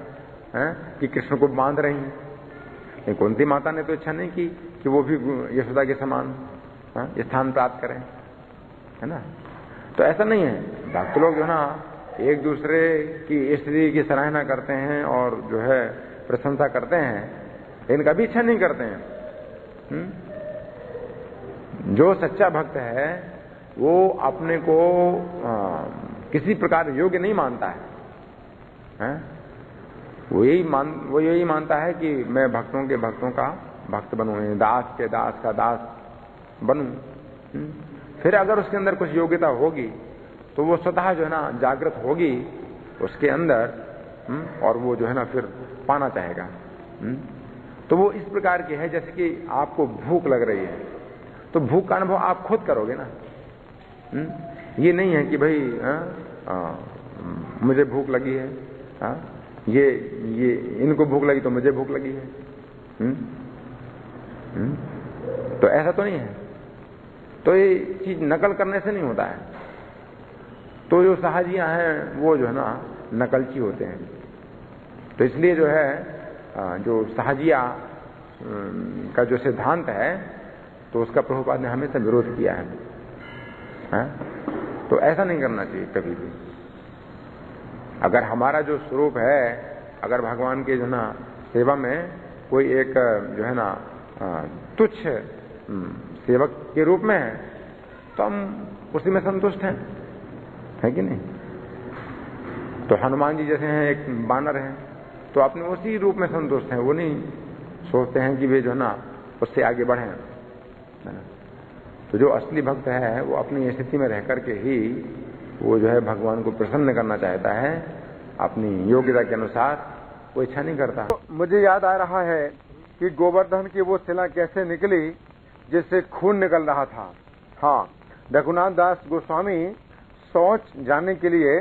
कि कृष्ण को बांध रही है। कुंती माता ने तो इच्छा नहीं की कि वो भी यशोदा के समान स्थान प्राप्त करें, है ना। तो ऐसा नहीं है, भक्त लोग जो है ना एक दूसरे की स्त्री की सराहना करते हैं और जो है प्रशंसा करते हैं, लेकिन कभी इच्छा नहीं करते हैं। जो सच्चा भक्त है वो अपने को किसी प्रकार योग्य नहीं मानता है, वो यही मानता है कि मैं भक्तों के भक्तों का भक्त बनूं, दास के दास का दास बनूं। फिर अगर उसके अंदर कुछ योग्यता होगी तो वो स्वतः जो है ना जागृत होगी उसके अंदर, और वो जो है ना फिर पाना चाहेगा। तो वो इस प्रकार की है जैसे कि आपको भूख लग रही है तो भूख का अनुभव आप खुद करोगे ना। ये नहीं है कि भाई मुझे भूख लगी है, ये इनको भूख लगी तो मुझे भूख लगी है। तो ऐसा तो नहीं है। तो ये चीज नकल करने से नहीं होता है। तो जो साहजियां हैं वो जो है ना नकलची होते हैं। तो इसलिए जो है जो साहजिया का जो सिद्धांत है तो उसका प्रभुपाद ने हमेशा विरोध किया है। तो ऐसा नहीं करना चाहिए कभी भी। अगर हमारा जो स्वरूप है, अगर भगवान के जो है ना सेवा में कोई एक जो है ना तुच्छ सेवक के रूप में है तो हम उसी में संतुष्ट हैं, है कि नहीं। तो हनुमान जी जैसे हैं, एक बानर हैं, तो अपने उसी रूप में संतुष्ट हैं, वो नहीं सोचते हैं कि वे जो है ना उससे आगे बढ़ें। तो जो असली भक्त है वो अपनी स्थिति में रह करके ही वो जो है भगवान को प्रसन्न करना चाहता है, अपनी योग्यता के अनुसार वो इच्छा नहीं करता। तो मुझे याद आ रहा है कि गोवर्धन की वो शिला कैसे निकली जिससे खून निकल रहा था। हाँ, रघुनाथ दास गोस्वामी शौच जाने के लिए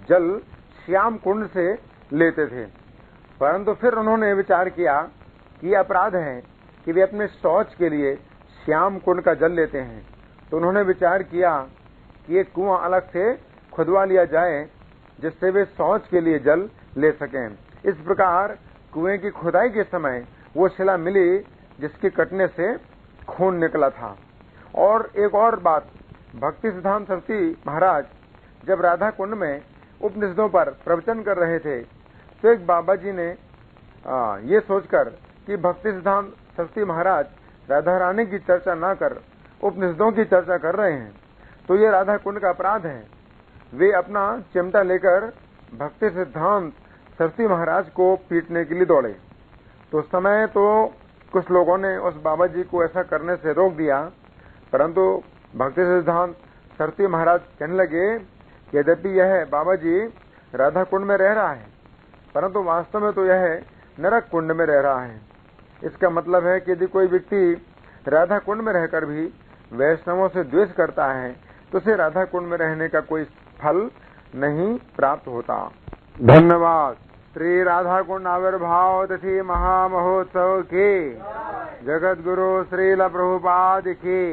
जल श्याम कुंड से लेते थे, परंतु फिर उन्होंने विचार किया कि अपराध है कि वे अपने शौच के लिए श्याम कुंड का जल लेते हैं। तो उन्होंने विचार किया कि एक कुआं अलग से खुदवा लिया जाए जिससे वे शौच के लिए जल ले सकें। इस प्रकार कुएं की खुदाई के समय वो शिला मिली जिसके कटने से खून निकला था। और एक और बात, भक्ति सिद्धांत सरस्वती महाराज जब राधा कुंड में उपनिषदों पर प्रवचन कर रहे थे तो एक बाबा जी ने ये सोचकर कि भक्ति सिद्धांत सरस्वती महाराज राधा रानी की चर्चा ना कर उपनिषदों की चर्चा कर रहे हैं, तो ये राधा कुंड का अपराध है। वे अपना चिमटा लेकर भक्ति सिद्धांत सरस्वती महाराज को पीटने के लिए दौड़े। तो उस समय तो कुछ लोगों ने उस बाबा जी को ऐसा करने से रोक दिया, परंतु भक्ति सिद्धांत सरस्वती महाराज कहने लगे कि यद्यपि यह बाबा जी राधा कुंड में रह रहा है, परंतु वास्तव में तो यह नरक कुंड में रह रहा है। इसका मतलब है कि यदि कोई व्यक्ति राधा कुंड में रहकर भी वैष्णवों से द्वेष करता है तो उसे राधा कुंड में रहने का कोई फल नहीं प्राप्त होता। धन्यवाद। श्री राधा कुंड आविर्भाव तिथि महामहोत्सव के जगत गुरु श्रील प्रभुपाद की